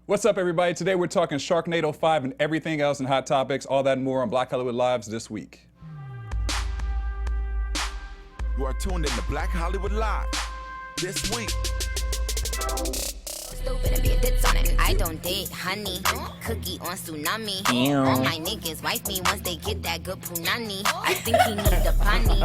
What's up, everybody? Today we're talking Sharknado 5 and everything else in Hot Topics, all that and more on Black Hollywood Lives this week. You are tuned in to Black Hollywood Live this week. I don't date honey, cookie on tsunami. All my niggas wife me once they get that good punani. I think he need the pani.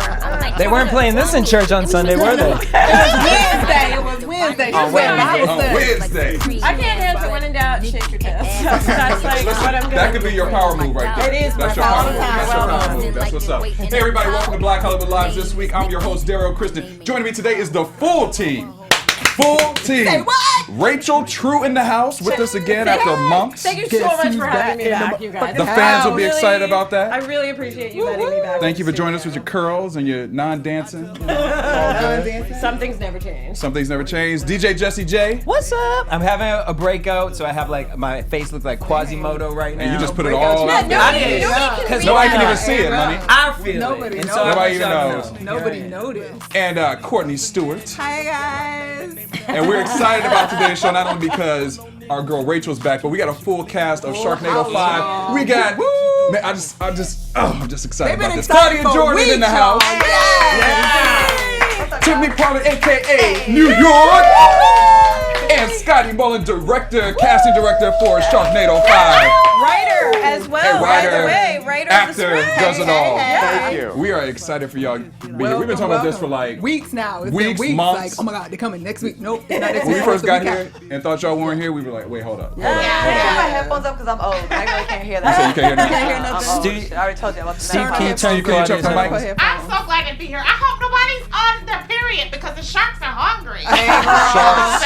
They weren't playing this in church on Sunday, were they? It was Wednesday. On Wednesday. I can't answer when in doubt, shake your test. That's like what I'm doing. That could be your power move right there. It is That's your power move. That's your power move. That's what's up. Hey, everybody, welcome to Black Hollywood Lives this week. I'm your host, Derrial Christon. Joining me today is the full team. Full team. Say what? Rachel True in the house with us again after months. Thank you so much for having me back, you guys. The fans will be excited about that. I really appreciate you letting me back. Thank you for joining us with your curls and your non-dancing. Some things never change. Some things never change. DJ Jesse J. What's up? I'm having a breakout, so I have like my face looks like Quasimodo right now. And you just put it all out there. Because Nobody can even see it, money. I feel Nobody it. And knows. so Nobody even knows. Nobody noticed. And Courtney Stewart. Hi guys. And we're excited about today's show, not only because our girl Rachel's back, but we got a full cast of Sharknado 5. We got, man, I'm just excited about this. Claudia and Jordan in the house. Yeah. Tiffany Pollard, AKA New York. And Scotty Mullen, casting director for Sharknado 5. Writer as well. Hey, writer, Writer actor, of the script. does it all. Thank you. We are excited for y'all to be here. We've been talking about this for like weeks now. It's weeks, been weeks. months. Like, oh my God, they're coming next week. Nope, they're not next When week. we first got The week here and thought y'all weren't here, we were like, wait, hold up. I have my headphones up because I'm old. I really can't hear So that. you can't hear Can't hear nothing? nothing. I'm old. Steve- I already told you about the Steve, can you headphones. turn You can turn the Claudia's mic? up? I'm so glad to be here. I hope nobody's on the period because the sharks are hungry. Sharks.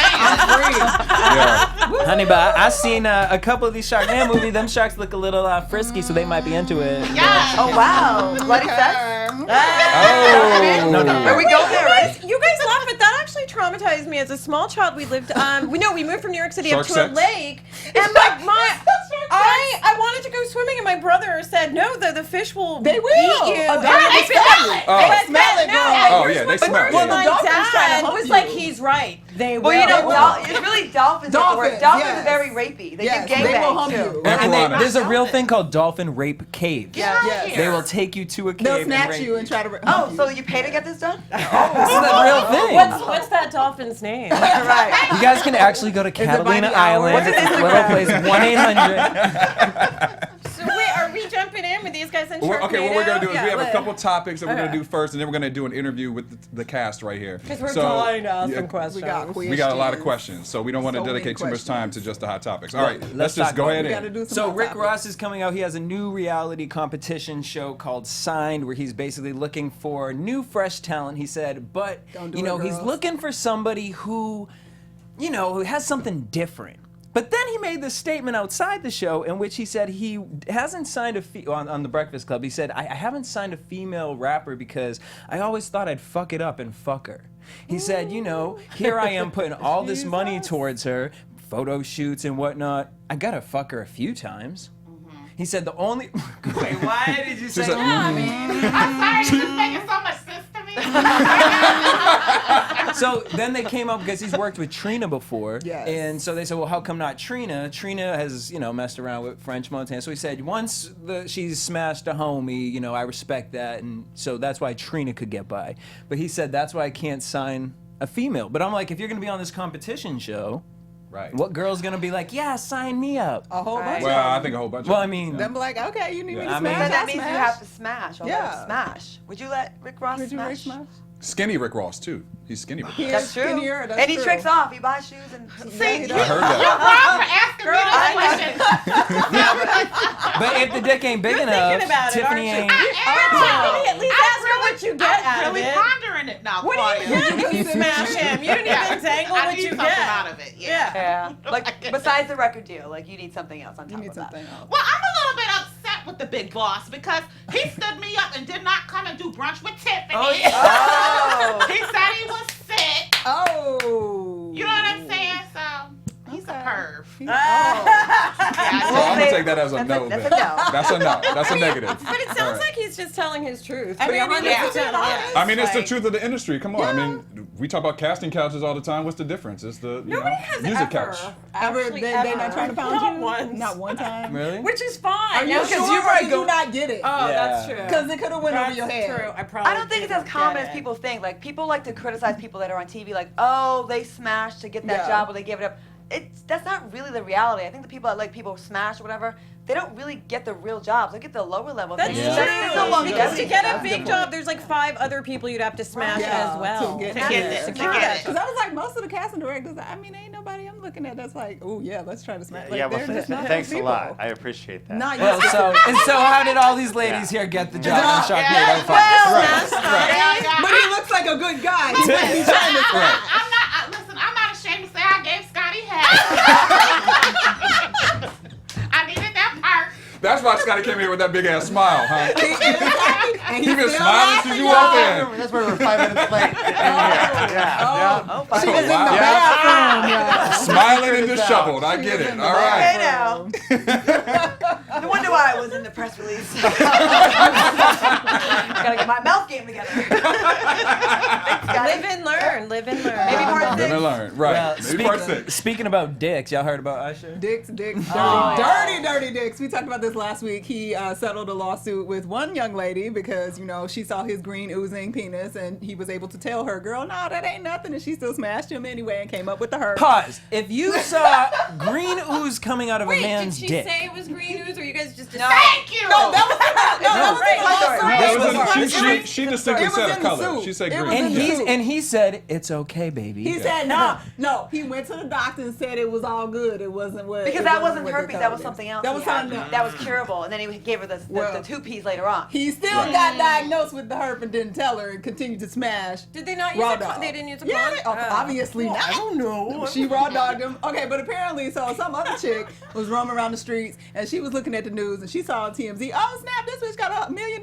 Yeah. Honey, but I seen a couple of these Sharknado movies. Them sharks look a little frisky, so they might be into it. Yes. Oh, wow. Bloody sex? Oh. No. Are we going there, right? You guys laugh, but that actually traumatized me as a small child. We lived, we moved from New York City Shark up to sex? a lake, and I wanted to go swimming, and my brother said, no, the fish will They will. eat you. Oh, they smell it. Oh. They smell it. Oh, yeah, they smell it. Well, Yeah. my dolphins trying to dad hump was you. like, he's right. They will. Well, you know, it's really dolphins. Dolphins, Dolphins yes. are very rapey. They Yes, do they will gangbang, hump too. you. And And piranhas. there's a real thing called dolphin rape caves. Yeah. Yes. They will take you to a cave They'll and snatch rape you and try to. Oh, so you pay to get this done? This is a real thing. What's that dolphin's name? Right. You guys can actually go to Catalina by the hour? Island. What's It's his a little Instagram? place, 1-800. So wait, are we jumping in with these guys in Sharknado? Okay, what we're going to do is we have a Yeah, couple topics that we're going to Okay. do first, and then we're going to do an interview with the cast right here. Because we're So, dying to ask yeah, some questions. We got a lot of questions, so we don't want to So many dedicate too much time to just the hot topics. All right, let's let's just talk go about ahead We got to and. do some. So hot Rick topics. Ross is coming out. He has a new reality competition show called Signed, where he's basically looking for new, fresh talent. He said, but Don't do you know, it, he's girls. looking for somebody who, you know, who has something different. But then he made this statement outside the show in which he said he hasn't signed on the Breakfast Club. He said, I haven't signed a female rapper because I always thought I'd fuck it up and fuck her. He said, you know, here I am putting all this money towards her, photo shoots and whatnot. I gotta fuck her a few times. He said the only. Wait, why did you say said, that? I'm sorry, this is making so much sense to me. So then they came up because he's worked with Trina before. Yes. And so they said, well, how come not Trina? Trina has, you know, messed around with French Montana. So he said, once she's smashed a homie, you know, I respect that. And so that's why Trina could get by. But he said, that's why I can't sign a female. But I'm like, if you're going to be on this competition show, Right. what girl's going to be like, yeah, sign me up? A whole bunch. Well, I think a whole bunch Well, of I mean, Them be like, okay, you need me to Yeah. I mean- smash. Then that I'll means you smash. have to smash. Or Yeah. smash. Would you let Rick Ross Would you smash? Rick smash? Skinny Rick Ross, too. He's skinny Rick Ross. That's true. Skinnier, that's and he true. tricks off. He buys shoes and. See, I heard that. You're wrong for asking me this question. but if the dick ain't big enough, thinking about it, Tiffany aren't ain't. Tiffany, at least ask her what you get out I'm really of it. pondering it now, What do you Claudia. get if you smash him? You didn't even dangle I what need you something get. out of it. Yeah. Yeah. Like besides the record deal, like you need something else on You top need of that. something else. Well, I'm a little bit upset with the big boss because he stood me up and did not come and do brunch with Tiffany. Oh, yeah. Oh. He said he was sick. Oh. You know what I'm saying? So he's a perv. So I'm going to take that as a no. That's then. a no. That's a no. That's a negative. But it All sounds right. like he's just telling his truth. I mean, To be yeah. 100% honest. I mean, it's the Like, truth of the industry. Come on. I mean, we talk about casting couches all the time. What's the difference? It's the Nobody has music ever. couch. Actually, They not trying to pound Not you? once. Not one time? Really? Which is fine. Are you Now, sure? because You might do not get it. Oh, Yeah. that's true. Because it could have went over That's your head. true. I probably I don't think it's as didn't common get as it. people think. Like, people like to criticize people that are on TV, like, oh, they smashed to get that Yeah. job or they gave it up. That's not really the reality. I think the people that like people smash or whatever, they don't really get the real jobs. They get the lower level That's things. true. There's no Because longevity to get a that. big job, there's like 5 other people you'd have to smash Yeah, as well. to get To get it. To get it. Because I was like, most of the casting directors, I mean, ain't nobody I'm looking at that's like, oh, yeah, let's try to smash. Like, Yeah, well, they're just not thanks those a lot. people. I appreciate that. Not Well, you. so how did all these ladies here get the job on Sharknado 5? But he looks like a good guy. He wouldn't be trying to I'm not. Listen, I'm not ashamed to say I gave Scotty half. I needed that part. That's why Scotty came here with that big ass smile, huh? And He been still smiling since laughing, you y'all. walked in. That's why we're 5 minutes late. Yeah. Oh, She fine. was in the Wow. bathroom, y'all. Smiling and disheveled. I get it. All Hey right. now. No wonder why I was in the press release. Gotta get my mouth game together. Thanks, Scotty. Live and learn. Live and learn. Maybe part Live 6. and learn. Right. Well, Maybe part 6. speaking about dicks, y'all heard about Usher? Dicks, dirty, yeah. dirty dicks. We talked about this last week. He settled a lawsuit with one young lady because, she saw his green oozing penis and he was able to tell her, girl, no, that ain't nothing. And she still smashed him anyway and came up with the hurt. Pause. If you saw green ooze coming out of Wait, a man's did she dick. say it was green ooze, or you guys just Thank you. No, that was in the lawsuit. She distinctly It was said a in the color. suit. She said It was green. in the And he said, it's okay, baby. He said no. He went to the doctor and said it was all good. It wasn't what. Because it that wasn't wasn't what they herpes, told that was him. something else. That was he had something else. that was curable, and then he gave her the Well, 2 P's later on. He still got diagnosed with the herp and didn't tell her and continued to smash. Did they not use Raw a dog. They didn't use a Yeah, condom? obviously not. I don't know. She raw dogged him. Okay, but apparently, so some other chick was roaming around the streets and she was looking at the news and she saw on TMZ, oh snap, this bitch got $1 million.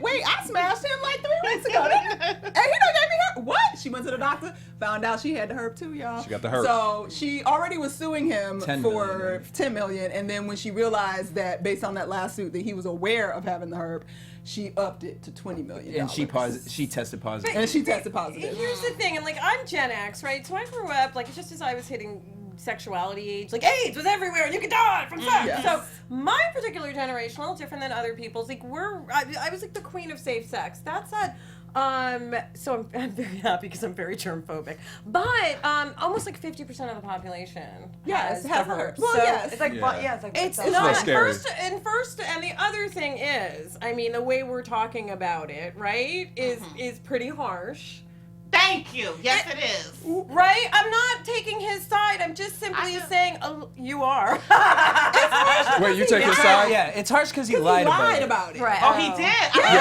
Wait, I smashed him like 3 weeks ago. And he done gave me herp. What? She went to the doctor, found out she had the herp too, y'all. She got the herp. So she already was suing him 10 for million. $10 million, and then when she realized that based on that last suit that he was aware of having the herp, she upped it to $20 million. And she tested positive. And she tested positive. Here's the thing, and like I'm Gen X, right? So I grew up like just as I was hitting sexuality age, like AIDS was everywhere and you could die from sex. Yes. So my particular generation, a little different than other people's. Like I was like the queen of safe sex. That said, so I'm very happy because I'm very germphobic. But almost like 50% of the population has the herpes. Well, So yes. It's like, Yeah. it's like it's a not little scary. first, and the other thing is, I mean, the way we're talking about it, right, is pretty harsh. Thank you. Yes, it is. Right? I'm not taking his side. I'm just simply saying you are. Wait, you take his side? Yeah, it's harsh because he He lied lied about it. about it. Right. Oh, he did. Yeah, But he he's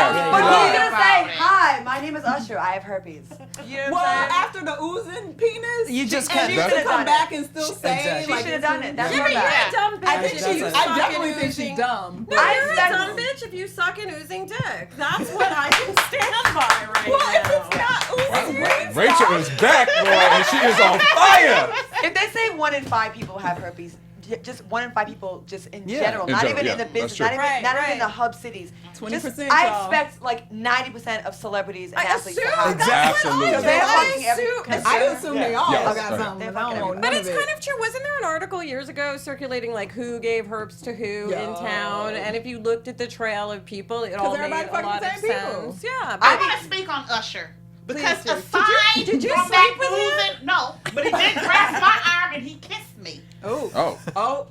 lied. gonna About say, it. hi, my name is Usher. I have herpes. You know Well, what I'm saying? after the oozing penis, You just and can't- she That's- should come done back it. and still say, Exactly. She like, should have done it. That's Yeah, my but you're bad. a dumb bitch. I think if she's. you I suck definitely in think she's oozing- dumb. No, I you're a said- dumb bitch if you suck an oozing dick. That's what I can stand by right Well, now. if it's not oozing, Rachel is back, boy, and she is on fire. If they say 1 in 5 people have herpes, just 1 in 5 people, just in Yeah. general, In not general, even yeah, in the that's business, true. not even Right. in the hub cities. 20%, I y'all. expect like 90% of celebrities and I athletes to assume have that's that. Absolutely. what They're I fucking every- assume. I assume they all Yes. got Right. something. They're but I don't fucking know everybody. none But of it's it. kind of true. Wasn't there an article years ago circulating like who gave herpes to who Yeah. in town? And if you looked at the trail of people, it all made everybody a fucking lot the of same people. sense. Yeah. I But want to speak on Usher. Because Please do. aside Did you from sleep that with him? oozing, no, but he did grasp my arm and he kissed me. Oh.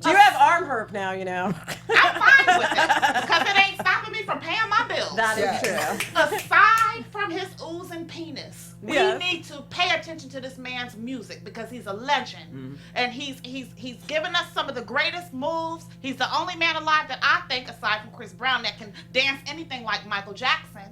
you have arm herp now, you know. I'm fine with it because it ain't stopping me from paying my bills. That is Yeah. true. Aside from his oozing penis, we Yeah. need to pay attention to this man's music because he's a legend, and he's given us some of the greatest moves. He's the only man alive that I think, aside from Chris Brown, that can dance anything like Michael Jackson.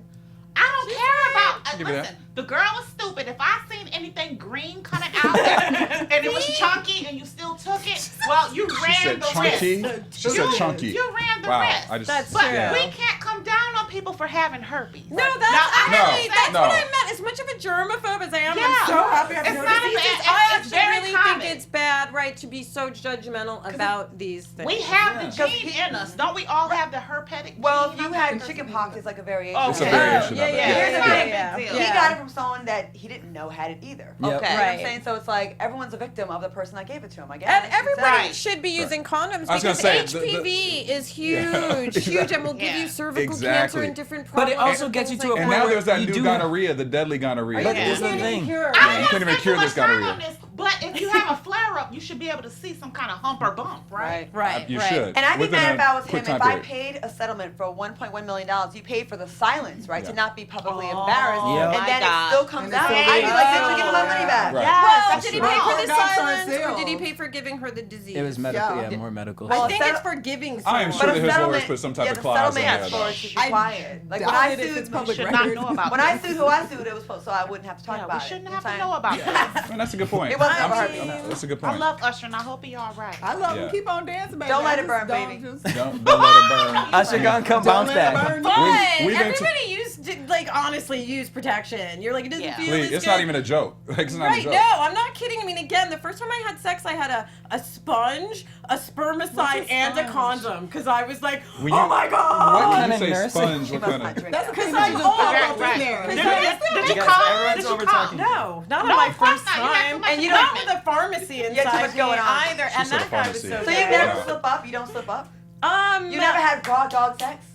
I don't care about. Give me Listen, the girl was stupid. If I seen anything green coming out and it was chunky and you still took it, well, you She ran said the chunky. risk. She said chunky. You ran the Wow. risk. That's But true. we can't come down on people for having herpes. No, that's Now, I actually know- that's no. what I meant. As much of a germaphobe as I am, Yeah. I'm so happy I'm It's doing not this a bad- because I it's actually very really common. think it's bad, right, to be so judgmental about these things. We have the gene in us. Don't we all have the herpetic Well, gene? if you had chickenpox, it's like a variation. Oh, It's a okay. variation of it. Here's the thing. yeah. He got it from someone that he didn't know had it either. Yep. Okay. You know what I'm Right. saying? So it's like everyone's a victim of the person that gave it to him, I guess. And everybody Right. should be using condoms I was gonna because say, HPV is huge, exactly. huge, and will give you Yeah. cervical Exactly. cancer and different But problems. it also and gets you things to a like And point now where there's that you new do- gonorrhea, the deadly gonorrhea. But Yeah. here's the Can't even thing. cure it. Yeah, you can't even cure this gonorrhea. gonorrhea. But if you have a flare up, you should be able to see some kind of hump or bump, right? Right, You right. should. And I'd be Within mad a if I was him. quick If time I period. paid a settlement for $1.1 million, you paid for the silence, right? To Yeah. not be publicly embarrassed. Yeah. And then My God. it still comes And out. it's I'd be still like, there. bitch, give me my money back. Right. Well, That's did he true. pay for the Organs are silence, or sealed. did he pay for giving her the disease? It was medical, Yeah. yeah, more medical. Well, I think settle- it's for giving I am someone. sure But that a his lawyers settlement, put some type yeah, of the clause in settlement there. has though. for it should be quiet. Like when doubt I it if sued, it's public should record. not know about when I this. sued who I sued, it was so I wouldn't have to talk Yeah, about we it. shouldn't You have to know know what I'm about saying? that. And that's a good point. It wasn't I ever hurt mean- me. That's a good I point. love Usher, and I hope he all right. I love Yeah. him. Keep on dancing, baby. Don't let it I burn, just baby. don't Don't let it burn. Usher gonna come bounce Don't let it back. burn. But we've been everybody honestly use protection. You're like, it doesn't Yeah. feel Please, as it's good. not even a joke. Like, it's not a Right, joke. no, I'm not kidding. I mean, again, the first time I had sex, I had a sponge, a spermicide, and a condom. Because I was like, When oh you- my God! What kind can of you say? nursing? Sponge? She What must kind not of? drink That's that. because Because you I'm just old. pop Right, up right. in there. Did Did you you call? everyone's Did you over call? talking. No, not No, on my of course first not. You had too time. much And you equipment. not with the pharmacy had too inside much me going on. either. She And said that guy was pharmacy. so So you good. never Yeah. slip up? You don't slip up? You You never had raw dog sex?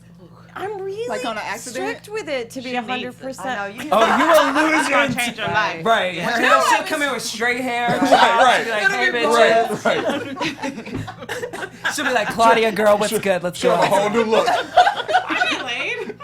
I'm really Like on an accident? strict with it to be She needs 100%. I know. You Oh, you will lose It's your gonna change your life. Right. She'll come in with straight hair. Right, She'll be like, hey, right, bitches. right. She'll be like, Claudia, girl, what's good? Let's Show him a go. whole new look. Lane.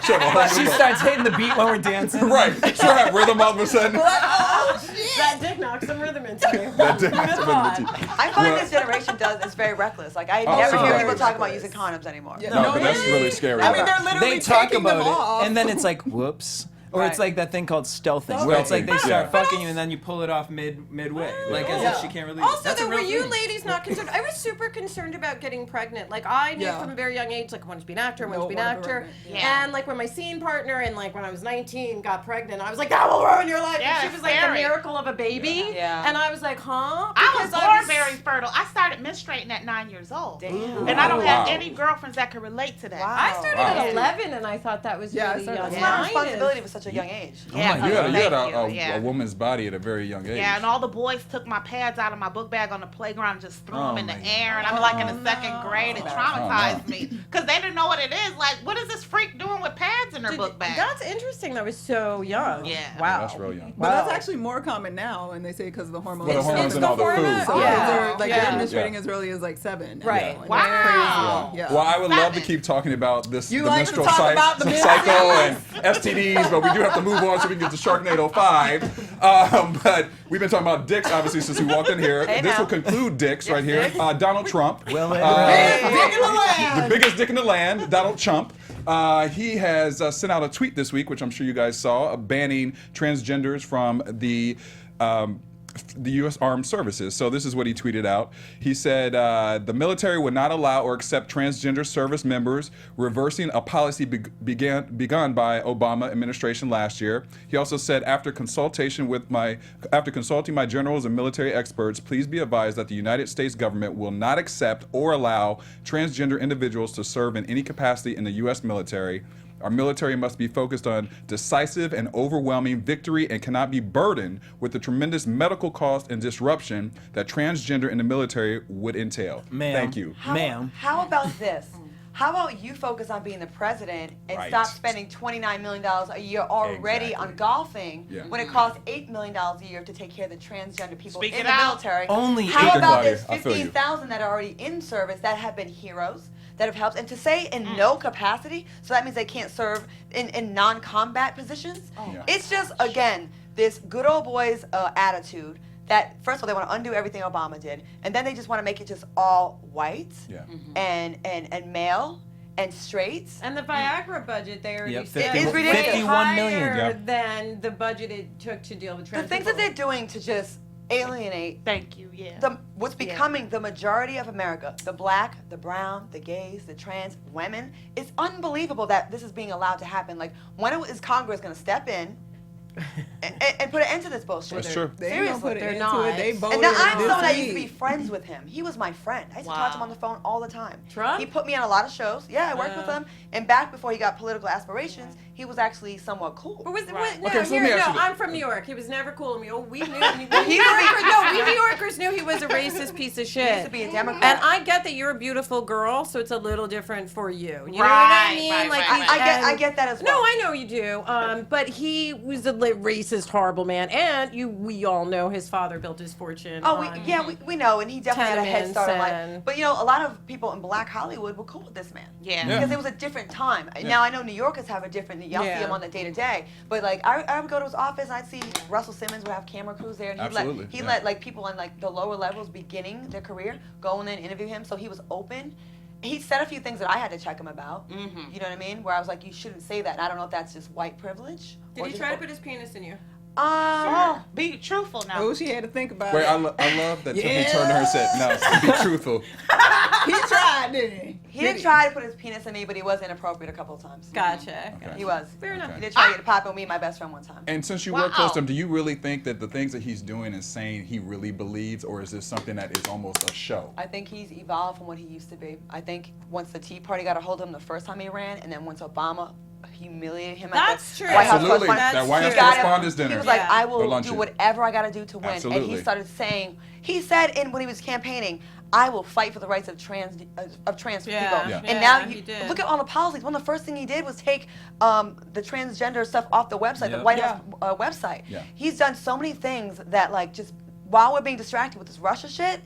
Show him a whole She new look. starts hitting the beat when we're dancing. Right. She'll have rhythm all of a sudden. That dick knocked some rhythm into me. That didn't have to be God. the teeth. I find Well- this generation is very reckless. Like I Oh, never so hear very people talking about reckless. using condoms anymore. Yeah. No, No, but that's really? really scary. I mean, they're literally They talk taking them about off. it, and then it's like, whoops. Or it's Right. like that thing called stealthing, where it's like they Stealthing, start yeah. fucking you and then you pull it off midway, like as Yeah. if she can't release. Also, That's a though, were real you thing. ladies not concerned? I was super concerned about getting pregnant. Like, I knew Yeah. from a very young age, like, I wanted to be an actor, I wanted No, to be an wanted to be actor. pregnant. Yeah. And, like, when my scene partner and, like, when I was 19 got pregnant, I was like, that will ruin your life. Yeah, and she it's was like, the scary. miracle of a baby. Yeah. And I was like, huh? I was Because born very fertile. I started menstruating at 9 years old. Damn. And I don't have Wow. any girlgirlfriends that can relate to that. Wow. I started Wow. at 11, and I thought that was Yeah, I really started young. at It's a lot of Mine responsibility is- for such a young age. Yeah, You had thank a you. woman's body at a very young age. Yeah, and all the boys took my pads out of my book bag on the playground and just threw Oh them in the my air. And I'm like in the second grade. It traumatized me because they didn't know what it is. Like, what is this freak doing with pads in her book bag? That's interesting. That was so young. Yeah. Wow. That's real young. But that's actually more common now, and they say because of the hormones. Well, the hormones and all the food. So Yeah. kids are like Yeah. they're menstruating as early as like 7. Right. Like, Wow. crazy. Yeah. Well, I would love to 7. keep talking about this, You the like to menstrual talk about the cycle and STDs, but we do have to move on so we can get to Sharknado 5. But we've been talking about dicks, obviously, since we walked in here. Hey, This now. will conclude dicks right here. Donald Trump. Will it? Dick in the land. The biggest dick in the land, Donald Trump. He has sent out a tweet this week, which I'm sure you guys saw, banning transgenders from the U.S. Armed Services. So this is what he tweeted out. He said, the military would not allow or accept transgender service members, reversing a policy begun by Obama administration last year. He also said, after consulting my generals and military experts, please be advised that the United States government will not accept or allow transgender individuals to serve in any capacity in the U.S. military. Our military must be focused on decisive and overwhelming victory and cannot be burdened with the tremendous medical cost and disruption that transgender in the military would entail. Ma'am. Thank you. Ma'am. How about this? How about you focus on being the president and Right. stop spending $29 million a year already on Exactly. golfing Yeah. when it costs $8 million a year to take care of the transgender people Speak in it the out. military? Only How eight. about Claudia, there's I feel you. 15,000 that are already in service that have been heroes, that have helped, and to say in no capacity, so that means they can't serve in non-combat positions. Yeah. It's just, again, this good old boys attitude that, first of all, they want to undo everything Obama did, and then they just want to make it just all white Yeah. and male and straight. And the Viagra budget they already Yep, said It's was ridiculous. 51 million. higher Yeah. than the budget it took to deal with The trans things that people. they're doing to just alienate Thank you. Yeah. what's becoming the majority of America, the black, the brown, the gays, the trans women, it's unbelievable that this is being allowed to happen. Like, when is Congress going to step in and put an end to this bullshit. That's true. They ain't gonna put it They're into not. it. They voted. And now I'm this someone that used to week. be friends with him. He was my friend. I used to talk to him on the phone all the time. Trump? He put me on a lot of shows. Yeah, I worked with him. And back before he got political aspirations, he was actually somewhat cool. But was, Right. no, Okay, so let me here, ask no, you this. I'm from New York. He was never cool to me. Oh, we knew. We New Yorkers knew he was a racist piece of shit. He used to be a Democrat. And I get that you're a beautiful girl, so it's a little different for you. You know what Right, I mean? right, Like right, he's- right. I get that as well. No, I know you do. But he was a racist, horrible man, and we all know his father built his fortune. Oh, on, we know, and he definitely had a head start in life. tenements But, you know, a lot of people in Black Hollywood were cool with this man. Yeah. Because it was a different time. Now, I know New Yorkers have a different, y'all see Yeah. him on the day-to-day, but, like, I would go to his office, and I'd see Russell Simmons would have camera crews there, and Absolutely, he yeah. let, like, people on, like, the lower levels beginning their career go in and interview him, so he was open. He said a few things that I had to check him about. You know what I mean? Where I was like, you shouldn't say that. And I don't know if that's just white privilege. Did he try to put his penis in you? Sure. Be truthful now. Oh, she had to think about Wait, it. I love that Tiffany turned to her and said, "No, be truthful." He tried, didn't he? He didn't try to put his penis in me, but he was inappropriate a couple of times. Gotcha. Okay. He was. Fair enough. He did try to get a pop with me and my best friend one time. And since you work close to him, do you really think that the things that he's doing and saying he really believes, or is this something that is almost a show? I think he's evolved from what he used to be. I think once the Tea Party got a hold of him the first time he ran, and then once Obama humiliated him That's at true. the White House Absolutely. correspondence, That White House he got him- correspondence dinner. He was like, Yeah. I Or will do luncheon. whatever I got to do to win. And Absolutely. he started saying, he said when he was campaigning, I will fight for the rights of trans Yeah. people. Yeah. And now he did. look at all the policies. One of the first thing he did was take the transgender stuff off the website, the White House website. Yeah. He's done so many things that like just while we're being distracted with this Russia shit,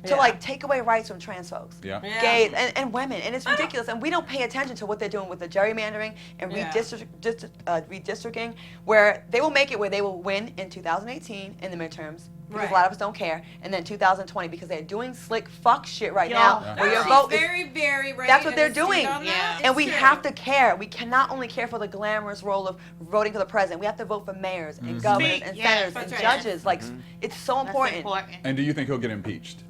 to like take away rights from trans folks, Yeah. Yeah. gays and women, and it's ridiculous. And we don't pay attention to what they're doing with the gerrymandering and Yeah. redistricting, where they will make it where they will win in 2018 in the midterms. Because a lot of us don't care, and then 2020 because they're doing slick fuck shit right now. Where your She's vote is very, very right. that's what and they're astute doing. on that. And It's we true. have to care. We cannot only care for the glamorous role of voting for the president. We have to vote for mayors and governors Speak, and yes, senators that's and right. judges. Like, it's so That's important. important. And do you think he'll get impeached?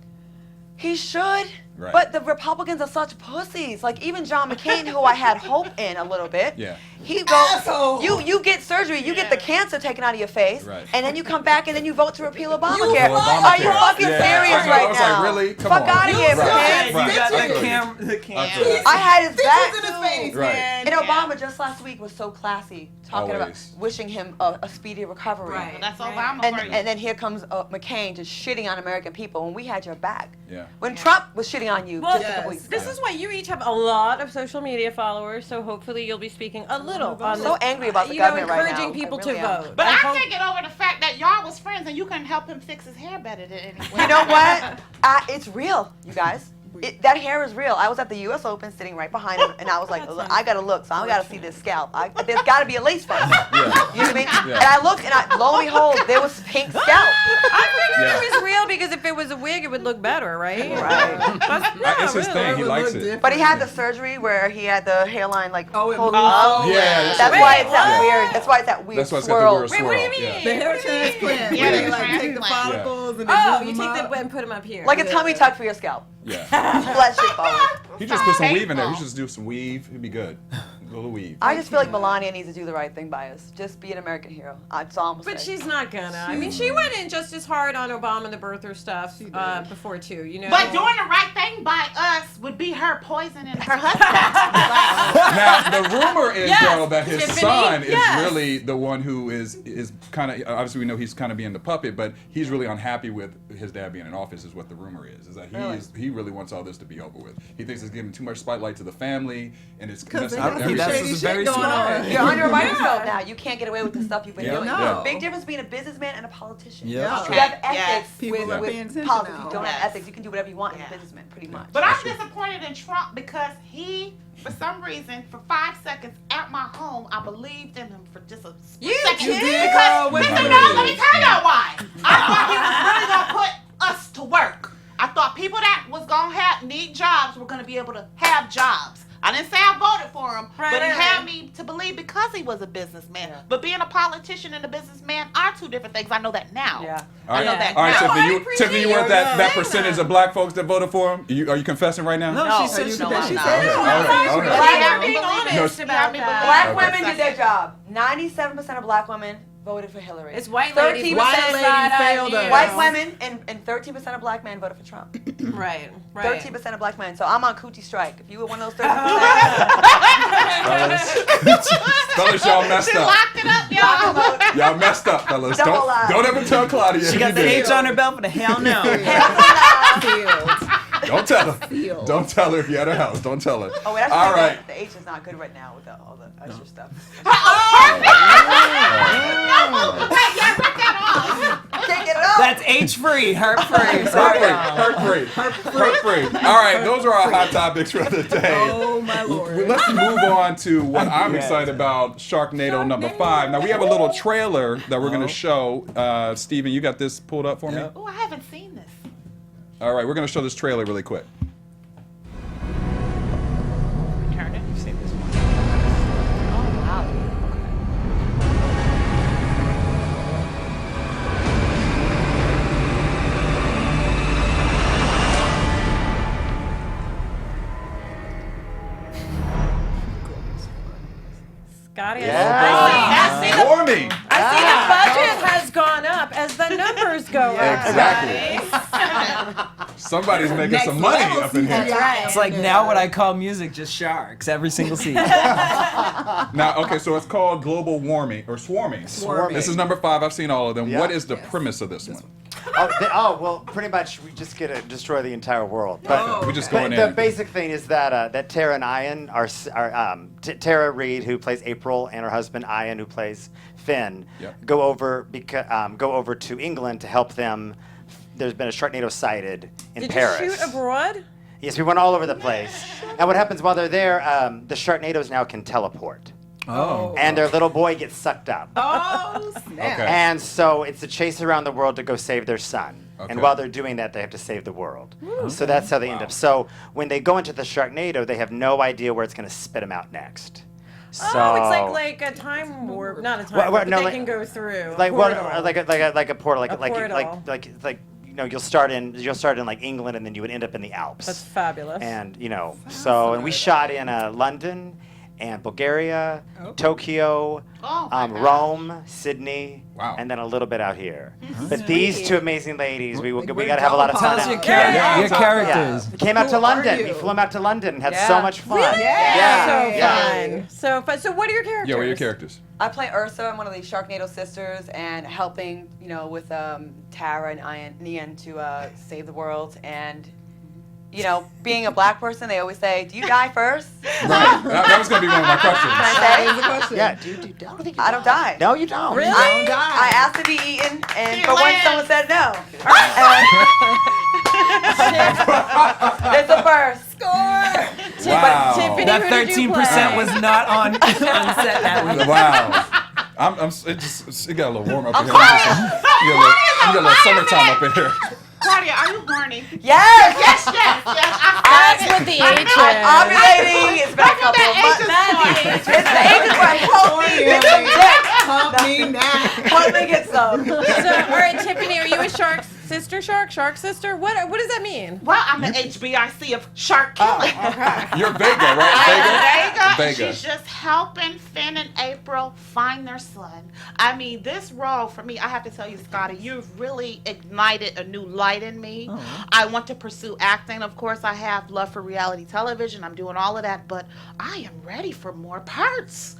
He should. Right. But the Republicans are such pussies. Like, even John McCain, who I had hope in a little bit, Yeah. he votes. Asshole. You get surgery, you get the cancer taken out of your face, Right. and then you come back and then you vote to repeal Obamacare. Repeal Obamacare. Are you fucking Yeah. serious I know. right I was like, now? really? Come Fuck on. out of here, Right. McCain. Right. You got I feel the you. camera. Yeah. I had his back. Stitches in his face, Right. man. And Obama just last week was so classy, talking Always. about wishing him a speedy recovery. Right. That's Obama for you. And then here comes McCain just shitting on American people when we had your back. Yeah. When Trump was shitting on you Well, just a couple weeks ago. this is why you each have a lot of social media followers, so hopefully you'll be speaking a little on so this, angry about the you know, government right now. encouraging people I really to am. vote. But I hope- can't get over the fact that y'all was friends and you couldn't help him fix his hair better than anyone. You know what? It's real, you guys. That hair is real. I was at the U.S. Open sitting right behind him, and I was like, I gotta look, so I gotta see this scalp. There's gotta be a lace front. You know what I mean? Yeah. And I looked, and lo and behold, there was pink scalp. I figured Yeah. it was real because if it was a wig, it would look better, right? Right. It's his thing. He likes it. But he had the surgery where he had the hairline like Oh, it pulled moved up. forward. Yeah. That's Wait, why it's that what? weird. That's why it's that weird That's why it's got the swirl. weird Wait, swirl. what do you mean? Yeah. The hair transplant. Yeah, Where the they like take the transplant. follicles and they Oh, move you them take up. the and put them up here. Like a tummy tuck for your scalp. Yeah. Pull that shit forward. He just put some weave in there. He Painful. should just do some weave. He'd be good. A little weave. I just feel like Melania needs to do the right thing by us. Just be an American hero. That's all I'm But saying. she's not gonna. I mean, she went in just as hard on Obama and the birther stuff before too. You know. But doing the right thing by us would be her poisoning her husband. Now the rumor is Yes, though that his Tiffany, son is yes. really the one who is kind of obviously we know he's kind of being the puppet, but he's really unhappy with his dad being in office. Is what the rumor is. Is that he really wants all this to be over with. He thinks it's giving too much spotlight to the family and it's messing they up got everything. That's shady just shit very going smart. on. You're under a microscope now. You can't get away with the stuff you've been Yeah, doing. yeah. Big difference between a businessman and a politician. Yeah. You have Yes. ethics People with, are with paying attention politics. now. You don't have Yes. ethics. You can do whatever you want Yeah. as a businessman, pretty much. But I'm disappointed in Trump because he, for some reason, for 5 seconds at my home, I believed in him for just a split second. did, Because, girl. Wait a listen, minute. no, let me tell y'all why. I thought he was really going to put us to work. I thought people that was going to need jobs were going to be able to have jobs. I didn't say I voted for him, Right, but he right, had right. me to believe because he was a businessman. But being a politician and a businessman are two different things. I know that now. Yeah. All I know right, that all right, now. I Tiffany, appreciate Tiffany, you want you that saying percentage that. of black folks that voted for him? Are you confessing right now? No, No, she said you she can- don't. she know. said- Okay, okay, okay. Black I'm women being believe it. honest No, about Yeah, that. Black Okay. women did their job. 97% of black women voted for Hillary. It's white ladies. 13% White ladies failed us. White women and 13% of black men voted for Trump. Right. 13% of black men. So I'm on coochie strike. If you were one of those 13%, Fellas, y'all messed She up. locked it up, y'all. Y'all messed up, fellas. Double live. Don't ever tell Claudia. She got the H on her belt, but the hell no. Don't tell her. Don't tell her if you're at her house. Don't tell her. Oh, wait, that's All right. The H is not good right now with all the Usher stuff. Can't get it off. That's H free, heart free. Hurt free. All right, those are our hot topics for the day. Oh my lord. Let's move on to what I'm excited about, Sharknado number 5. Now, we have a little trailer that we're going to show. Steven, you got this pulled up for me? Oh, I haven't seen this. All right, we're going to show this trailer really quick. Turn it. You've seen this one. Oh, wow. Scotty, Yeah. I see the Warming. I see the budget has gone up as the numbers go up. Exactly. Somebody's making some money up in here. It's like now what I call music, just sharks every single season. Now, okay, so it's called global warming or swarming. This is number 5. I've seen all of them. Yeah. What is the premise of this one? Well, pretty much we just get to destroy the entire world. But We just go in the there. basic thing is that that Tara and Ian are Tara Reid, who plays April, and her husband Ian, who plays Finn, Yep. go over to England to help them. There's been a Sharknado sighted in Did Paris. you shoot abroad? Yes, we went all over the place. And what happens while they're there? The Sharknadoes now can teleport. Oh. And their little boy gets sucked up. Oh snap. Okay. And so it's a chase around the world to go save their son. Okay. And while they're doing that, they have to save the world. So that's how they end up. So when they go into the Sharknado, they have no idea where it's going to spit them out next. So, Oh, it's like a time warp, not a time Well, warp, but no, they like- can go through. like portal. what, like a portal, A portal. you know, you'll start in like England, and then you would end up in the Alps. That's fabulous. And you know, and we shot in London, and Bulgaria, Tokyo, Oh, my gosh. Rome, Sydney, Wow. and then a little bit out here. But these two amazing ladies, we got to have a lot of Tell fun. us Your, out. your Yeah. characters. We came out to Who are London. you? We flew them out to London and had Yeah. so much fun. Really? Yeah. So Yeah. fun. So fun. So what are your characters? Yeah, what are your characters? I play Ursa. I'm one of the Sharknado sisters, and helping, with Tara and Ian to save the world. And, being a black person, they always say, "Do you die first?" Right. That was going to be one of my questions. Can I That say? is the question. Yeah, dude, I don't think you I don't die. No, you don't. Really? I don't die. I asked to be eaten, and She for once lives. someone said no. It's a first. Score. Wow. Tiffany, That who did you 13% play? was not on set that week. Wow. It got a little warm up in here. You got a little summertime up in here. Claudia, are you horny? Yes. Yes. That's what the H is. Ovulating. It's been a couple of months. It's the age is right. Help me. Get some dick. Help me now. Help me get some. So, all right, Tiffany, are you a shark sister? Shark sister? What does that mean? Well, I'm the HBIC of shark killing. You're Vega, right? Vega. Vega. She's just helping Finn and April find their son. I mean, this role for me, I have to tell you, Scotty, you've really ignited a new light in me. I want to pursue acting. Of course, I have love for reality television. I'm doing all of that, but I am ready for more parts.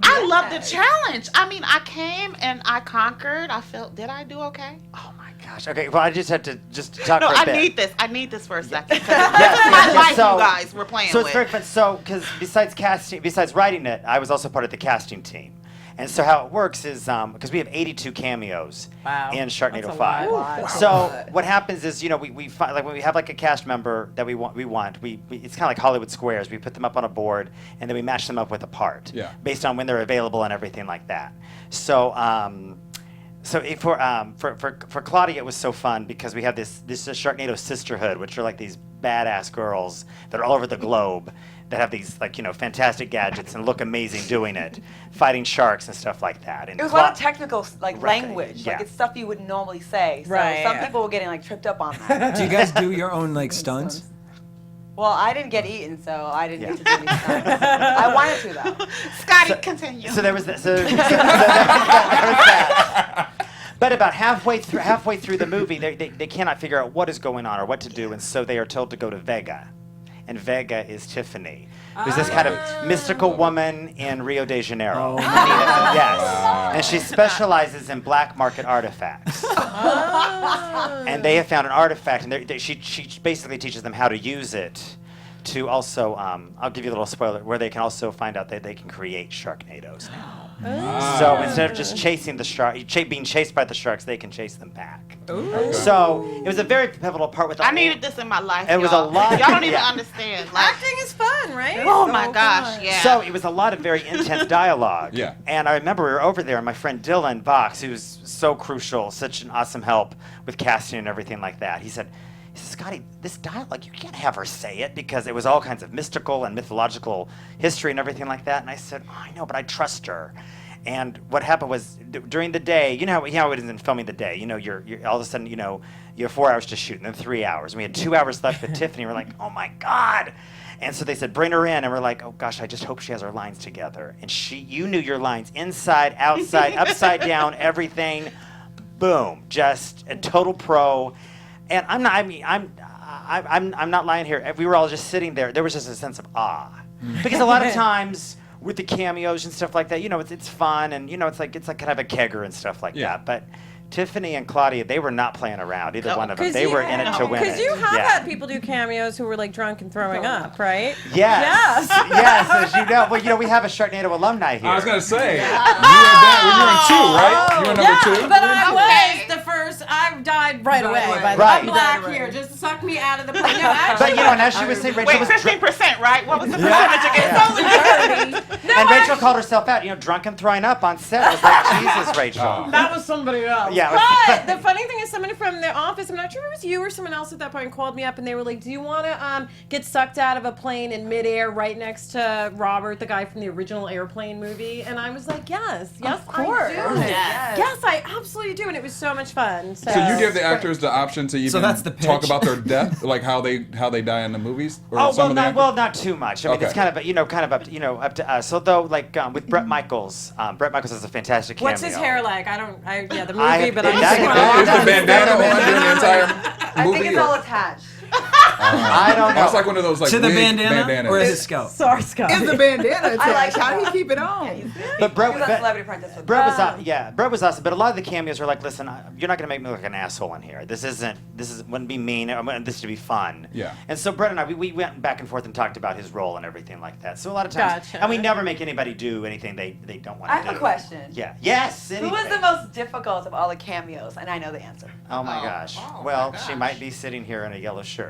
I love the challenge. I mean, I came and I conquered. I felt, did I do okay? Oh my gosh. Okay, well, I just had to talk No, for a I bit. need this. I need this for a second. This is Yes, my yes, life, so- you guys. We're playing So with. it's very fun. So, because besides writing it, I was also part of the casting team. And so how it works is, because we have 82 cameos Wow. in Sharknado That's a 5. lot. So what happens is, we find, like when we have like a cast member that we want, it's kind of like Hollywood Squares. We put them up on a board and then we match them up with a part, Yeah. based on when they're available and everything like that. So, for Claudia, it was so fun because we have this Sharknado sisterhood, which are like these badass girls that are all over the globe that have these fantastic gadgets and look amazing doing it, fighting sharks and stuff like that. And It was a lot of technical Right. language. Yeah. Like it's stuff you wouldn't normally say. So Right. some people were getting tripped up on that. Do you guys do your own stunts? Well, I didn't get eaten, so I didn't get to do any stunts. I wanted to, though. Scotty, continue. So there was that. So there was that. But about halfway through the movie, they cannot figure out what is going on or what to do, and so they are told to go to Vega. And Vega is Tiffany, who's this kind of mystical woman in Rio de Janeiro. Yes. And she specializes in black market artifacts. And they have found an artifact, and she basically teaches them how to use it to also, I'll give you a little spoiler, where they can also find out that they can create Sharknadoes now. So instead of just chasing the shark, being chased by the sharks, they can chase them back. So it was a very pivotal part with the I needed this in my life. It was a lot. Y'all don't even understand. Like, Acting is fun, right? oh my gosh, yeah. So it was a lot of very intense dialogue. Yeah. And I remember we were over there, and my friend Dylan Box, who's so crucial, such an awesome help with casting and everything like that. He said, Scotty, this dialogue, you can't have her say it because it was all kinds of mystical and mythological history and everything like that. And I said, oh, I know, but I trust her. And what happened was during the day, you know how it is in filming the day. You know, you're all of a sudden, you have 4 hours to shoot and then 3 hours. And we had 2 hours left with Tiffany. We're like, oh my God. And so they said, bring her in. And we're like, oh gosh, I just hope she has her lines together. And you knew your lines inside, outside, upside down, everything. Boom. Just a total pro. And I'm not lying here. We were all just sitting there. There was just a sense of awe. Because a lot of times with the cameos and stuff like that, it's fun and it's like kind of a kegger and stuff like that. But Tiffany and Claudia, they were not playing around, either one of them. They were in it to win it. Because you have had people do cameos who were like drunk and throwing up, right? Yes. Yes, as you know. Well, we have a Sharknado alumni here. I was going to say, you were that when you were in 2, right? You were number 2? But I was the first. I died right away. By the way. I'm black here. Just suck me out of the plane. No, actually. But and as she was saying, Rachel was 15%, right? What was the percentage again? It's only 30. And Rachel called herself out, drunk and throwing up on set. I was like, Jesus, Rachel. That was somebody else. Yeah. But the funny thing is, somebody from the office, I'm not sure if it was you or someone else at that point, called me up and they were like, do you want to get sucked out of a plane in midair right next to Robert, the guy from the original Airplane movie? And I was like, yes, Of course. I do. Yes, I absolutely do. And it was so much fun. So you give the actors the option to even that's the pitch. talk about their death, like how they die in the movies? Or not too much. I mean, it's kind of up to us. Although, like with Bret Michaels, Bret Michaels has a fantastic cameo. What's his hair like? The movie, but Is the bandana on during the entire movie? I think it's all attached. I don't know. It's like one of those like To the wig bandana bandanas. or is it scalp? Sorry, Scott. Is the bandana attached? I like How do you that. keep it on? But Bret, He was on Celebrity Apprentice with Bret me. Bret was awesome. But a lot of the cameos are like, listen, you're not gonna make me look like an asshole in here. This wouldn't be mean. I want this to be fun. Yeah. And so Bret and I, we went back and forth and talked about his role and everything like that. So a lot of times, Gotcha. and we never make anybody do anything they don't want to I do. have a question. Yeah. Yes. Who was the most difficult of all the cameos? And I know the answer. Oh my gosh. Oh Well, my she gosh. might be sitting here in a yellow shirt.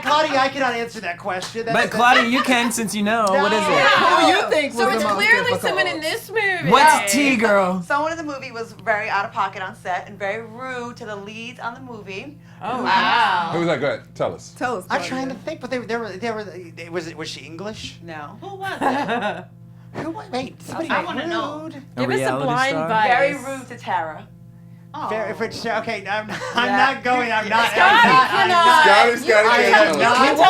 Claudia, I cannot answer that question. But Claudia, you can since you know. What is it? Who you think was So the it's most clearly difficult? someone in this movie. What's T, girl? Someone in the movie was very out of pocket on set and very rude to the leads on the movie. Oh, wow. Who was that? Go ahead. Tell us. Tell us. I'm Claudia. trying to think, but was she English? No. Who was it? Wait, somebody I want to know. Give us a reality blind star? bite. Very rude to Tara. Oh. Okay, I'm not going. I'm not. Scotty, You tell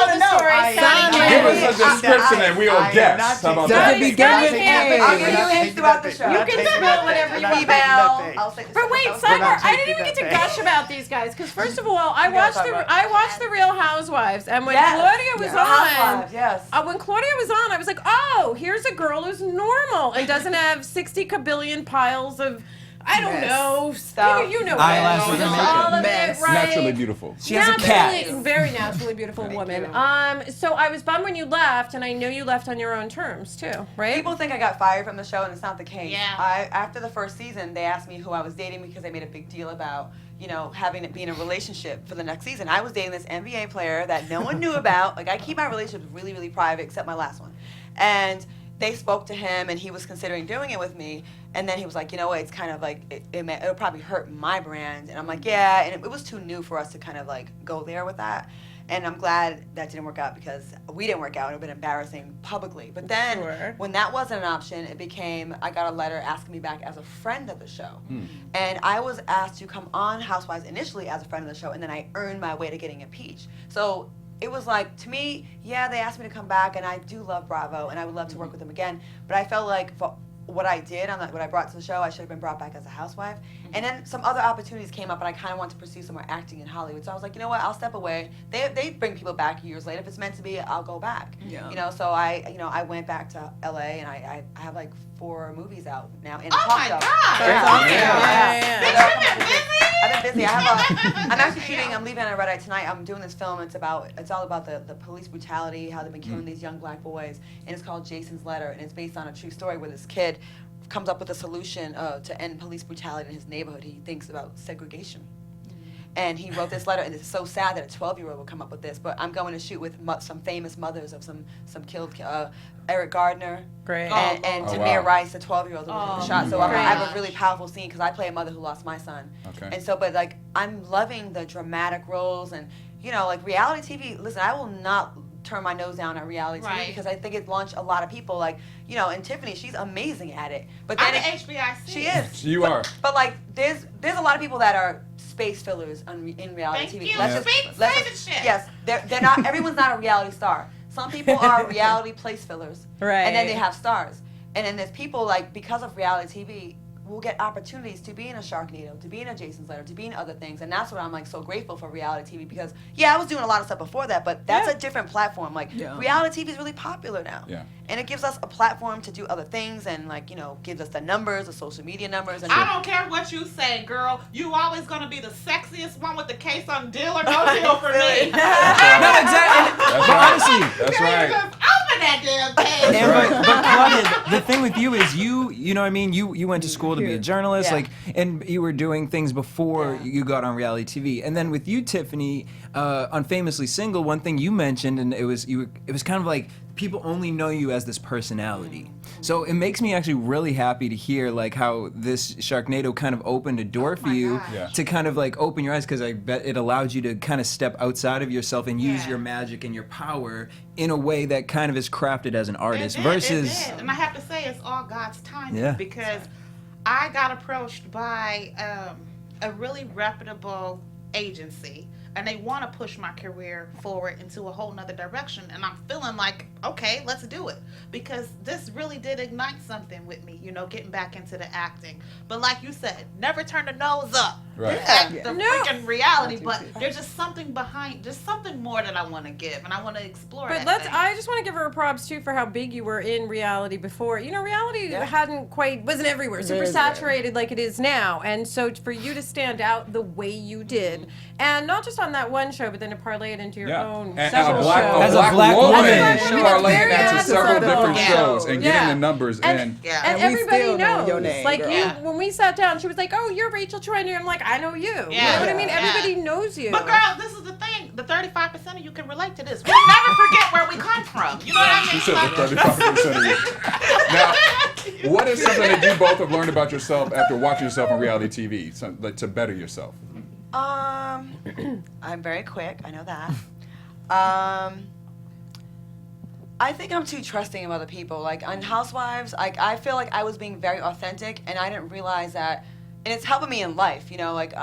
the story. Give us a description and we'll guess. How about Does that? it begin with A? I'll give you hints throughout the show. You can spell whatever you want. Email. I'll say the But wait, stuff. sidebar. I didn't even get to gush about these guys because first of all, I watched the Real Housewives, and when Claudia was on, Housewives, yes. when Claudia was on, I was like, oh, here's a girl who's normal and doesn't have 60 kabillion piles of. I don't know. Stuff. You know Eyelashes what and all of makeup. it, right? Naturally beautiful. She has a cat. Very naturally beautiful woman. So I was bummed when you left, and I know you left on your own terms too, right? People think I got fired from the show, and it's not the case. Yeah. After the first season, they asked me who I was dating because they made a big deal about, having it be in a relationship for the next season. I was dating this NBA player that no one knew about. Like, I keep my relationships really, really private, except my last one. And they spoke to him, and he was considering doing it with me. And then he was like, it's kind of like, it'll probably hurt my brand. And I'm like, yeah. And it was too new for us to kind of like go there with that. And I'm glad that didn't work out because we didn't work out. It would have been embarrassing publicly. But then when that wasn't an option, it became, I got a letter asking me back as a friend of the show. And I was asked to come on Housewives initially as a friend of the show, and then I earned my way to getting impeached. So it was like, to me, yeah, they asked me to come back, and I do love Bravo, and I would love to work with them again. But I felt like for what I did, what I brought to the show, I should have been brought back as a housewife. And then some other opportunities came up, and I kind of wanted to pursue some more acting in Hollywood. So I was like, you know what, I'll step away. They bring people back years later. If it's meant to be, I'll go back. Yeah. You know, so I went back to LA, and I have like 4 movies out now in the Oh talk my show. God! I've been busy. I'm actually shooting. I'm leaving on a red eye tonight. I'm doing this film. It's all about the police brutality, how they've been killing these young black boys, and it's called Jason's Letter, and it's based on a true story where this kid comes up with a solution to end police brutality in his neighborhood. He thinks about segregation. And he wrote this letter, and it's so sad that a 12-year-old would come up with this. But I'm going to shoot with some famous mothers of some killed, Eric Gardner, Great. and Tamir Rice, the 12-year-old who was shot. So I have a really powerful scene because I play a mother who lost my son. Okay. And so, but like, I'm loving the dramatic roles, and you know, like reality TV. Listen, I will not turn my nose down at reality TV because I think it launched a lot of people. Like, you know, and Tiffany, she's amazing at it. But then I'm the HBIC. She is. You are. But like, there's a lot of people that are space fillers in reality Thank TV. you. Let's Say the shit. Yes, they're not. Everyone's not a reality star. Some people are reality place fillers, Right. and then they have stars. And then there's people like, because of reality TV, will get opportunities to be in a Sharknado, to be in a Jason's Letter, to be in other things. And that's what I'm like so grateful for reality TV, because I was doing a lot of stuff before that, but that's a different platform. Like reality TV is really popular now. Yeah. And it gives us a platform to do other things, and like, you know, gives us the numbers, the social media numbers. And I don't care what you say, girl. You always gonna be the sexiest one with the case on dealer. No deal for me. No, exactly. But honestly, That's right. Just open that damn case. but Claudia, the thing with you is you know what I mean? You went to school to be a journalist, like, and you were doing things before you got on reality TV. And then with you, Tiffany, on Famously Single, one thing you mentioned, and it was kind of like, people only know you as this personality. So it makes me actually really happy to hear like how this Sharknado kind of opened a door for you to kind of like open your eyes, because I bet it allowed you to kind of step outside of yourself and use your magic and your power in a way that kind of is crafted as an artist It versus. did. And I have to say, it's all God's timing because I got approached by a really reputable agency, and they want to push my career forward into a whole nother direction, and I'm feeling like, okay, let's do it, because this really did ignite something with me, you know, getting back into the acting. But like you said, never turn the nose up. Right. The freaking reality, but there's just something behind, just something more that I want to give, and I want to explore But that thing. I just want to give her props too for how big you were in reality before. You know, reality wasn't everywhere, super saturated like it is now. And so for you to stand out the way you did, and not just on that one show, but then to parlay it into your own And several a black shows. As a black woman. parlaying that to several different Yeah. shows and getting Yeah. the numbers And in. And And we everybody still know knows. your name, like girl. you, when we sat down, she was like, "Oh, you're Rachel Troy," I'm like, "I know you." You know what I mean? Everybody knows you. But girl, this is the thing. The 35% of you can relate to this. We never forget where we come from. You know what I mean? She said the 35% of you. Now, what is something that you both have learned about yourself after watching yourself on reality TV to better yourself? I'm very quick. I know that. I think I'm too trusting of other people. Like on Housewives, I feel like I was being very authentic, and I didn't realize that. And it's helping me in life, you know. Like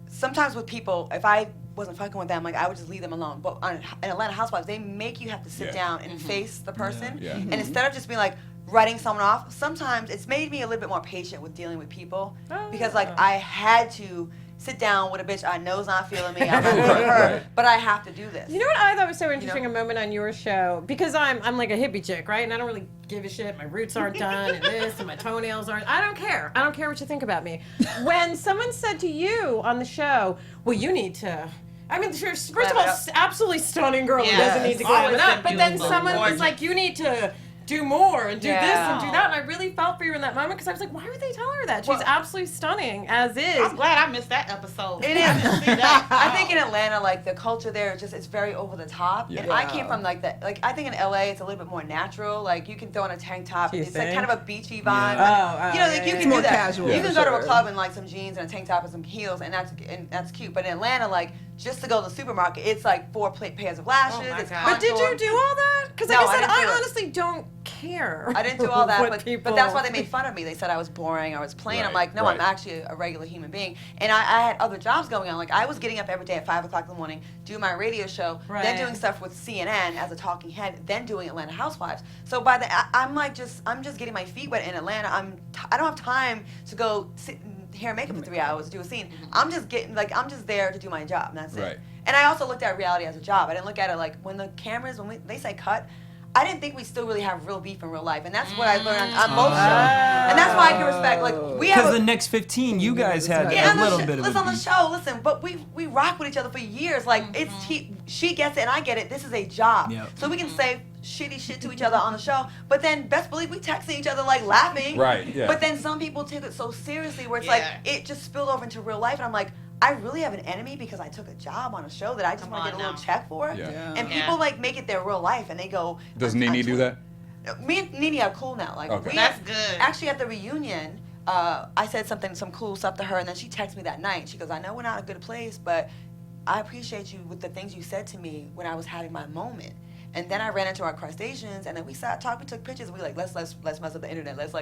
sometimes with people, if I wasn't fucking with them, like I would just leave them alone. But in Atlanta Housewives, they make you have to sit down and face the person. Yeah. And instead of just being like writing someone off, sometimes it's made me a little bit more patient with dealing with people, because like I had to sit down with a bitch I know's not feeling me, I'm not feeling her, but I have to do this. You know what I thought was so interesting, a moment on your show, because I'm like a hippie chick, right? And I don't really give a shit. My roots aren't done, and this, and my toenails aren't. I don't care. I don't care what you think about me. When someone said to you on the show, well, you need to. I mean, first of all, absolutely stunning girl who doesn't need to glam it up. But then someone was like, you need to do more and do this and do that. And I really felt for you in that moment, because I was like, why would they tell her that? She's absolutely stunning as is. I'm glad I missed that episode. It is. I think in Atlanta, like the culture there, it's very over the top. Yeah. And I came from like that. Like I think in LA, it's a little bit more natural. Like you can throw on a tank top. It's like kind of a beachy vibe. You know, like you can more do that. casual. You can go to a club in like some jeans and a tank top and some heels, and that's cute. But in Atlanta, like just to go to the supermarket, it's like 4 pairs of lashes. Oh my it's God. But did contour. you do all that? Because like No, I I said, didn't do I it. honestly don't care. I didn't do all that, what but people that's why they made fun of me. They said I was boring, I was plain. I'm Right, like, no, right. I'm actually a regular human being. And I had other jobs going on. Like, I was getting up every day at 5 o'clock in the morning, doing my radio show, Right. then doing stuff with CNN as a talking head, then doing Atlanta Housewives. So by I'm just getting my feet wet in Atlanta. I don't have time to go sit in hair and makeup for 3 hours to do a scene. I'm just there to do my job, and that's Right. it. And I also looked at reality as a job. I didn't look at it like when the cameras, they say cut, I didn't think we still really have real beef in real life. And that's what I learned on both shows. And that's why I can respect, like, we have Because a, the next 15, you guys had yeah, a little bit of listen a on the beef. show, listen, but we rock with each other for years. Like, she gets it and I get it. This is a job. Yep. So we can say shitty shit to each other on the show, but then best believe we texting each other like laughing. Right, yeah. But then some people take it so seriously where it's Yeah. like it just spilled over into real life, and I'm like, I really have an enemy because I took a job on a show that I just Come want to on get a little now. check for. Yeah. Yeah. And Yeah. people like make it their real life, and they go. Does on Nene do Twitter. that? Me and Nene are cool now. Like, Okay. That's good. Actually, at the reunion, I said some cool stuff to her, and then she texted me that night. She goes, "I know we're not in a good place, but I appreciate you with the things you said to me when I was having my moment." And then I ran into our crustaceans, and then we sat, talked, we took pictures. We like, let's mess up the internet. Let's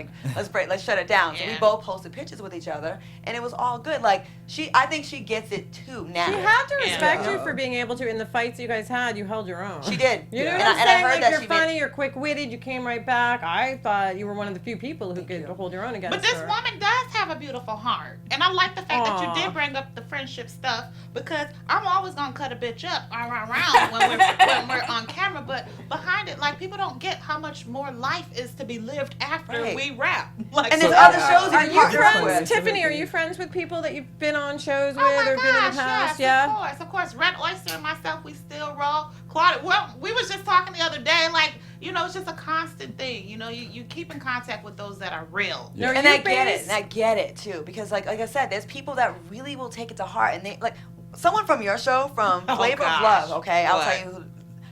shut it down. So we Yeah. both posted pictures with each other, and it was all good. Like I think she gets it too now. She had to Yeah. respect you for being able to, in the fights you guys had, you held your own. She did. You know And what I'm I saying? heard Like, that you're she funny, you're quick-witted, you came right back. I thought you were one of the few people who could hold your own against But this her. woman does have a beautiful heart. And I like the fact that Aw. you did bring up the friendship stuff, because I'm always going to cut a bitch up around when we're on camera. But behind it, like, people don't get how much more life is to be lived after Right. we rap. Like, And there's So- other shows Are you you partner up friends, with. Tiffany, are you friends with people that you've been on shows with Oh my or been in gosh, the past? yes, of course. Red Oyster and myself, we still roll. Claudia, well, we was just talking the other day, like, you know, it's just a constant thing. You know, you keep in contact with those that are real. Yeah. Are And you I get it, based- and I get it too, because like I said, there's people that really will take it to heart, and they like someone from your show, from Oh, Flavor of gosh. Love. Okay, I'll What? tell you who.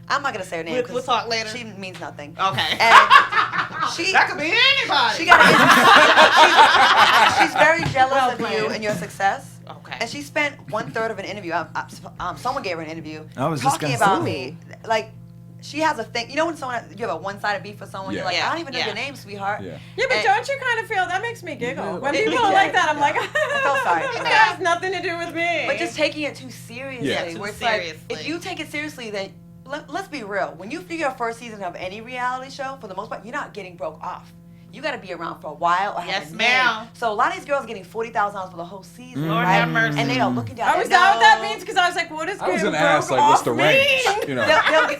I'm not gonna say her name. We'll 'cause talk later. She means nothing. Okay. And she That could be anybody. she got she's very jealous of you and your success. Okay. And she spent 1/3 of an interview. Someone gave her an interview I was just talking gonna about say. me. Like, she has a thing. You know when you have a one-sided beef with someone, you're Yeah. like, Yeah. I don't even know Yeah. your name, sweetheart. Yeah. Yeah, but And- don't you kind of feel, that makes me giggle. When It- people are yeah. like that, I'm like, I felt sorry for it her. has nothing to do with me. But just taking it too seriously. Yeah. Too Where it's seriously. like, if you take it seriously, then let's be real. When you figure your first season of any reality show, for the most part, you're not getting broke off. You got to be around for a while or have Yes, a name. ma'am. So a lot of these girls are getting $40,000 for the whole season, Lord right? have mercy. And they are looking down. Oh, their is that what that nose. means? Because I was like, what is I was getting gonna ask, broke like, what's off the mean? range? You know.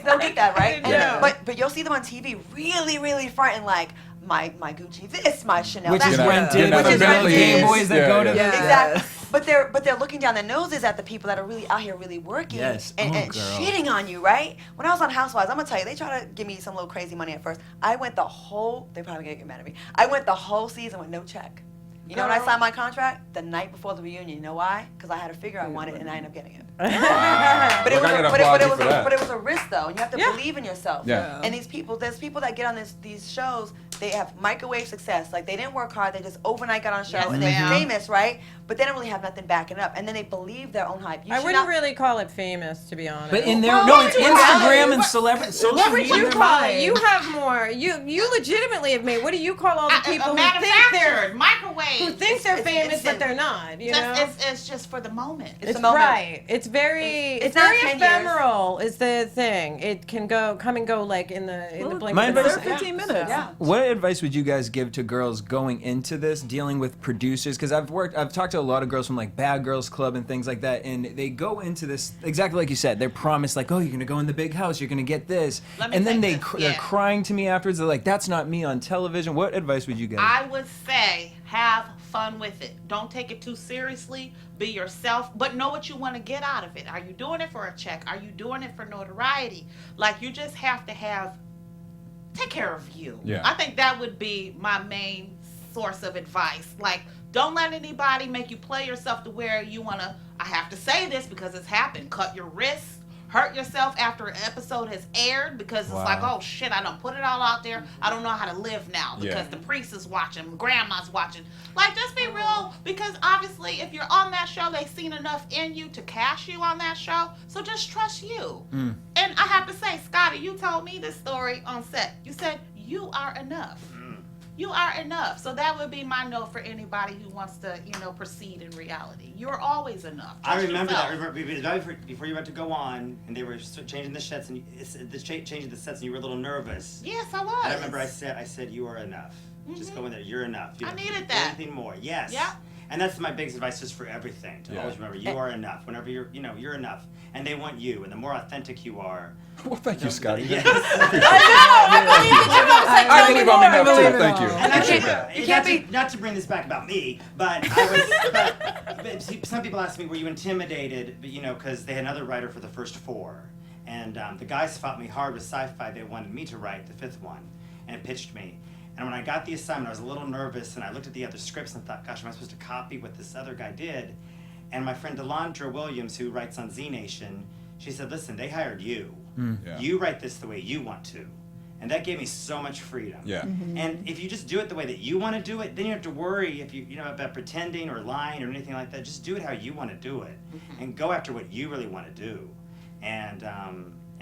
They'll get that, right? And- Yeah. But you'll see them on TV really, really frightened, like my Gucci this, my Chanel Which that. is Get out- rented, get out which the is rented Bentleys. Game Boys that Yeah, go to yeah. this. Exactly. But they're looking down their noses at the people that are really out here really working Yes. and, Oh, and girl. shitting on you, right? When I was on Housewives, I'm gonna tell you, they tried to give me some little crazy money at first. I went the whole, they probably gonna get mad at me. I went the whole season with no check. You know when I Girl. signed my contract? The night before the reunion. You know why? Because I had a figure I wanted and I ended up getting it. Wow. But it Look, I gotta applaud you for that. but it was a risk though, and you have to Yeah. believe in yourself. Yeah. And there's people that get on these shows, they have microwave success. Like they didn't work hard, they just overnight got on a show Yes, and they're ma'am. famous, right? But they don't really have nothing backing up, and then they believe their own hype. You I should wouldn't not- really call it famous, to be honest. But in there, Well, no, what it's would you Instagram call and it? celebrity social What would media. you call it? You have more. You legitimately have made. What do you call all the people who think manufactured microwave. who think they're It's famous instant. but they're not? You know. It's just for the moment. It's It's a moment. right. It's very. It's It's not very 10 years. ephemeral. Is the thing. It can come and go like in the blink My of an advice- eye. 15 minutes. Yeah. What advice would you guys give to girls going into this, dealing with producers? Because I've talked to a lot of girls from like Bad Girls Club and things like that, and they go into this exactly like you said. They're promised like, oh, you're gonna go in the big house, you're gonna get this, Let me and then take this, they're yeah. crying to me afterwards. They're like, that's not me on television. What advice would you guys? I would say have fun with it. Don't take it too seriously. Be yourself, but know what you want to get out of it. Are you doing it for a check? Are you doing it for notoriety? Like, you just have to take care of you. Yeah. I think that would be my main source of advice. Like, don't let anybody make you play yourself to where you want to, I have to say this because it's happened, cut your wrists, hurt yourself after an episode has aired because it's like, oh shit, I done put it all out there. I don't know how to live now because the priest is watching, grandma's watching. Like, just be real, because obviously if you're on that show, they've seen enough in you to cast you on that show. So just trust you. And I have to say, Scotty, you told me this story on set. You said you are enough. You are enough. So that would be my note for anybody who wants to, proceed in reality. You're always enough. I remember yourself. that. Remember before you went to go on, and they were changing the sets, and changing the sets, and you were a little nervous. Yes, I was. I remember I said you are enough. Just go in there. You're enough. You I don't needed need that. Anything more? Yes. Yeah. And that's my biggest advice, just for everything. To always remember, you are enough. Whenever you're enough, and they want you. And the more authentic you are. Well, thank you, Scotty. Yes. I believe I'm enough too. Thank you. I appreciate that. You can't be not to bring this back about me, but I was. but see, some people ask me, were you intimidated? Because they had another writer for the first 4, and the guys fought me hard with sci-fi. They wanted me to write the 5th one, and pitched me. And when I got the assignment, I was a little nervous, and I looked at the other scripts and thought, gosh, am I supposed to copy what this other guy did? And my friend Delandra Williams, who writes on Z Nation, she said, listen, they hired you. Yeah. You write this the way you want to. And that gave me so much freedom. Yeah. And if you just do it the way that you want to do it, then you don't have to worry if about pretending or lying or anything like that. Just do it how you want to do it, and go after what you really want to do, and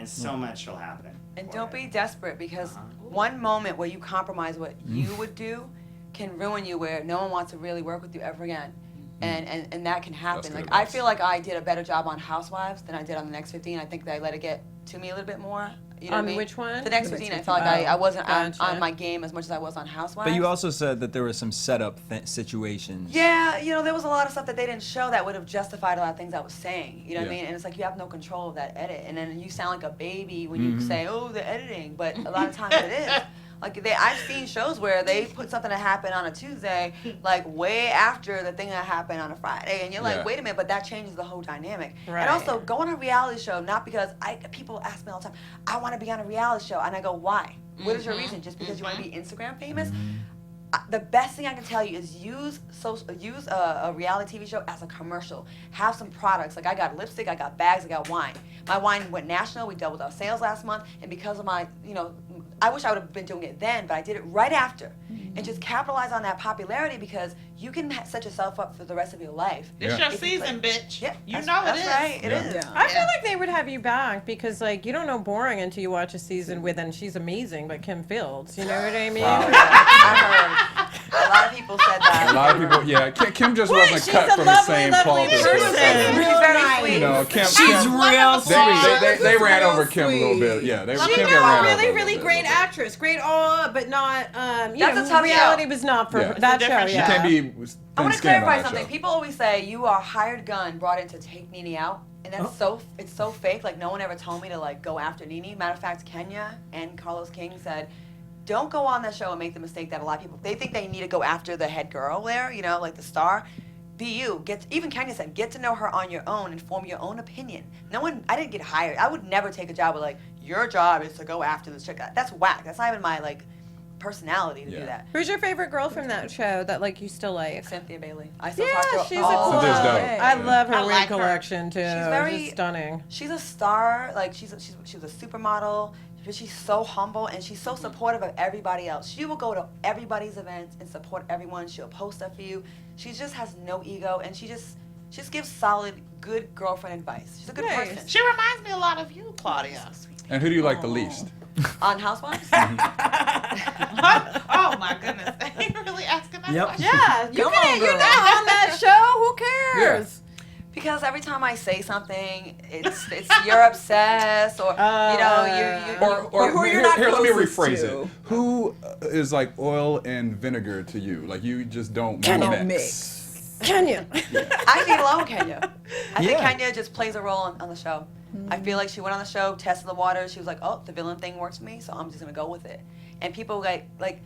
so much will happen. And don't be desperate, because one moment where you compromise what you would do can ruin you, where no one wants to really work with you ever again. And that can happen. Like, I feel like I did a better job on Housewives than I did on the Next 15. I think that I let it get to me a little bit more. You know what I mean? Which one? The Next 15. I felt like I wasn't on my game as much as I was on Housewives. But you also said that there were some setup situations. Yeah, there was a lot of stuff that they didn't show that would have justified a lot of things I was saying. You know what I mean? And it's like you have no control of that edit. And then you sound like a baby when you say, oh, the editing. But a lot of times it is. Like, I've seen shows where they put something that happened on a Tuesday, like, way after the thing that happened on a Friday. And you're like, wait a minute, but that changes the whole dynamic. Right. And also, go on a reality show, not because people ask me all the time, I want to be on a reality show. And I go, why? What is your reason? Just because you want to be Instagram famous? The best thing I can tell you is use a reality TV show as a commercial. Have some products. Like, I got lipstick, I got bags, I got wine. My wine went national. We doubled our sales last month. And because of my, I wish I would have been doing it then, but I did it right after. And just capitalize on that popularity, because you can set yourself up for the rest of your life. It's your season, bitch. Yeah, you know that's it is. Right, it is. Yeah. I feel like they would have you back, because, like, you don't know boring until you watch a season with, and she's amazing, but Kim Fields. You know what I mean? I heard. A lot of people said that. A lot of people, Kim just wasn't she's cut a from the same lovely cloth as person. everybody She's very sweet. Kim. She's real sweet. They ran Real over Kim a little bit. sweet. Yeah, She's Kim a ran really, over really a great bit. actress. Great all, but not, That's a tough reality show. was not for Yeah. that It's a show. different She Yeah. can't be I want thin-skinned to on clarify that something. show. People always say you are a hired gun brought in to take Nene out, and that's it's so fake. Like, no one ever told me to, like, go after Nene. Matter of fact, Kenya and Carlos King said, don't go on that show and make the mistake that a lot of people, they think they need to go after the head girl there, like the star. Be you. Even Kenya said, get to know her on your own and form your own opinion. I didn't get hired. I would never take a job with, like, your job is to go after this chick. That's whack. That's not even my, like, personality to do that. Who's your favorite girl from that show that, like, you still like? Cynthia Bailey. I still talk to her she's a all cool. the Cynthia's dope. time. I love her I wig like her. collection too. She's very She's stunning. She's a star. Like, she was a supermodel, but she's so humble and she's so supportive of everybody else. She will go to everybody's events and support everyone. She'll post up for you. She just has no ego, and she just gives solid, good girlfriend advice. She's a good Nice. person. She reminds me a lot of you, Claudia. And who do you like the least? On Housewives? Oh my goodness. Are you really asking that Yep. question? Yeah, you're Come on, girl. on that show. Who cares? Because every time I say something, it's you're obsessed, or Or who you're here, not here, let me closest rephrase to. it. Who is like oil and vinegar to you? Like, you just don't Don't mix. mix. Kenya. I think love Kenya. I think Yeah. Kenya just plays a role on the show. I feel like she went on the show, tested the waters. She was like, oh, the villain thing works for me, so I'm just going to go with it. And people like,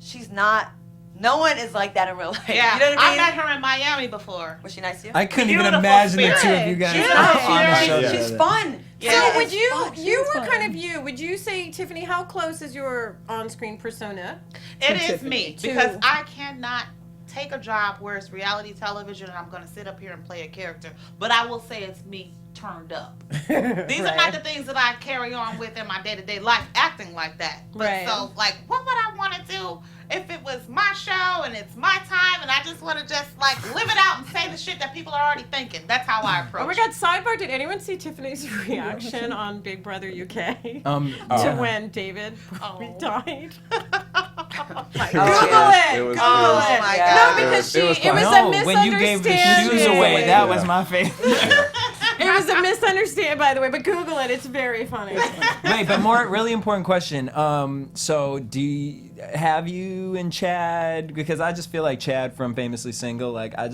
she's not, no one is like that in real life. Yeah, You know what I I mean? met her in Miami before. Was she nice to you? I couldn't even Beautiful imagine the two spirit. of you guys She's on not the serious. show Yeah. She's together. fun. Yeah. So would you? fun. You She's were fun. kind of you. Would you say, Tiffany? How close is your on-screen persona? It is Tiffany. me To- because I cannot take a job where it's reality television and I'm going to sit up here and play a character. But I will say it's me turned up. These are not the things that I carry on with in my day-to-day life, acting like that. But so, like, what would I want to do if it was my show and it's my time and I just want to just, like, live it out and say the shit that people are already thinking? That's how I approach it. Oh my God, sidebar, did anyone see Tiffany's reaction on Big Brother UK to when David died? Google it! Google it! Oh my God. No, because it was a misunderstanding. When you gave the shoes away, that was my favorite. It was a misunderstanding, by the way, but Google it. It's very funny. Wait, but really important question. So have you and Chad, because I just feel like Chad from Famously Single, like I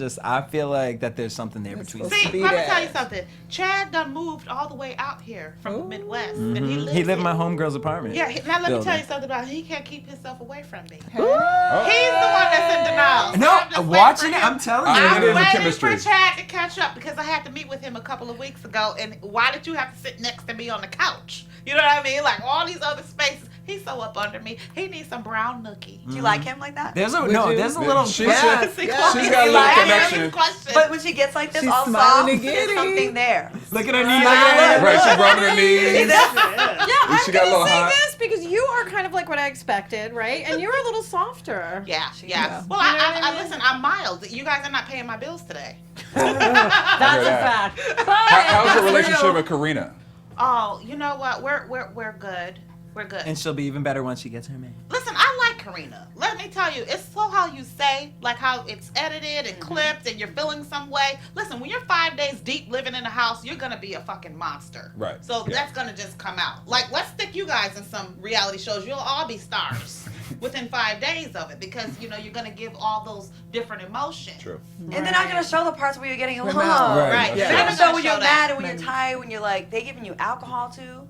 feel like that there's something there between. See, let me tell you something. Chad done moved all the way out here from the Midwest, and he lives in my homegirl's apartment. Yeah, now let me tell you something about him. He can't keep himself away from me. He's the one that's in denial. So No, watching it, I'm telling you. I'm waiting for Chad to catch up because I had to meet with him a couple of weeks ago, and why did you have to sit next to me on the couch? You know what I mean? Like all these other spaces. He's so up under me. He needs some brown nookie. Do you like him like that? There's a little. She's got a little connection. But when she gets like this, She's all smiling soft, and there's giddy. something there. Look at her knees. Right, she's rubbing her knees. Yeah, She I'm got a little gonna say hot. this because you are kind of like what I expected, right? And you're a little softer. Yeah. Well, You know what I mean? listen, I'm mild. You guys are not paying my bills today. That's a fact. But How's your relationship with Karina? Oh, you know what? We're good. We're good. And she'll be even better once she gets her man. Listen, I like Karina. Let me tell you, it's so how you say, like how it's edited and clipped and you're feeling some way. Listen, when you're 5 days deep living in a house, you're going to be a fucking monster. Right. So that's going to just come out. Like, let's stick you guys in some reality shows. You'll all be stars within 5 days of it because, you know, you're going to give all those different emotions. True. And they're not going to show the parts where you're getting along. Right. Yeah. They're going to show when Show you're that. mad and when you're tired, when you're like, they giving you alcohol too.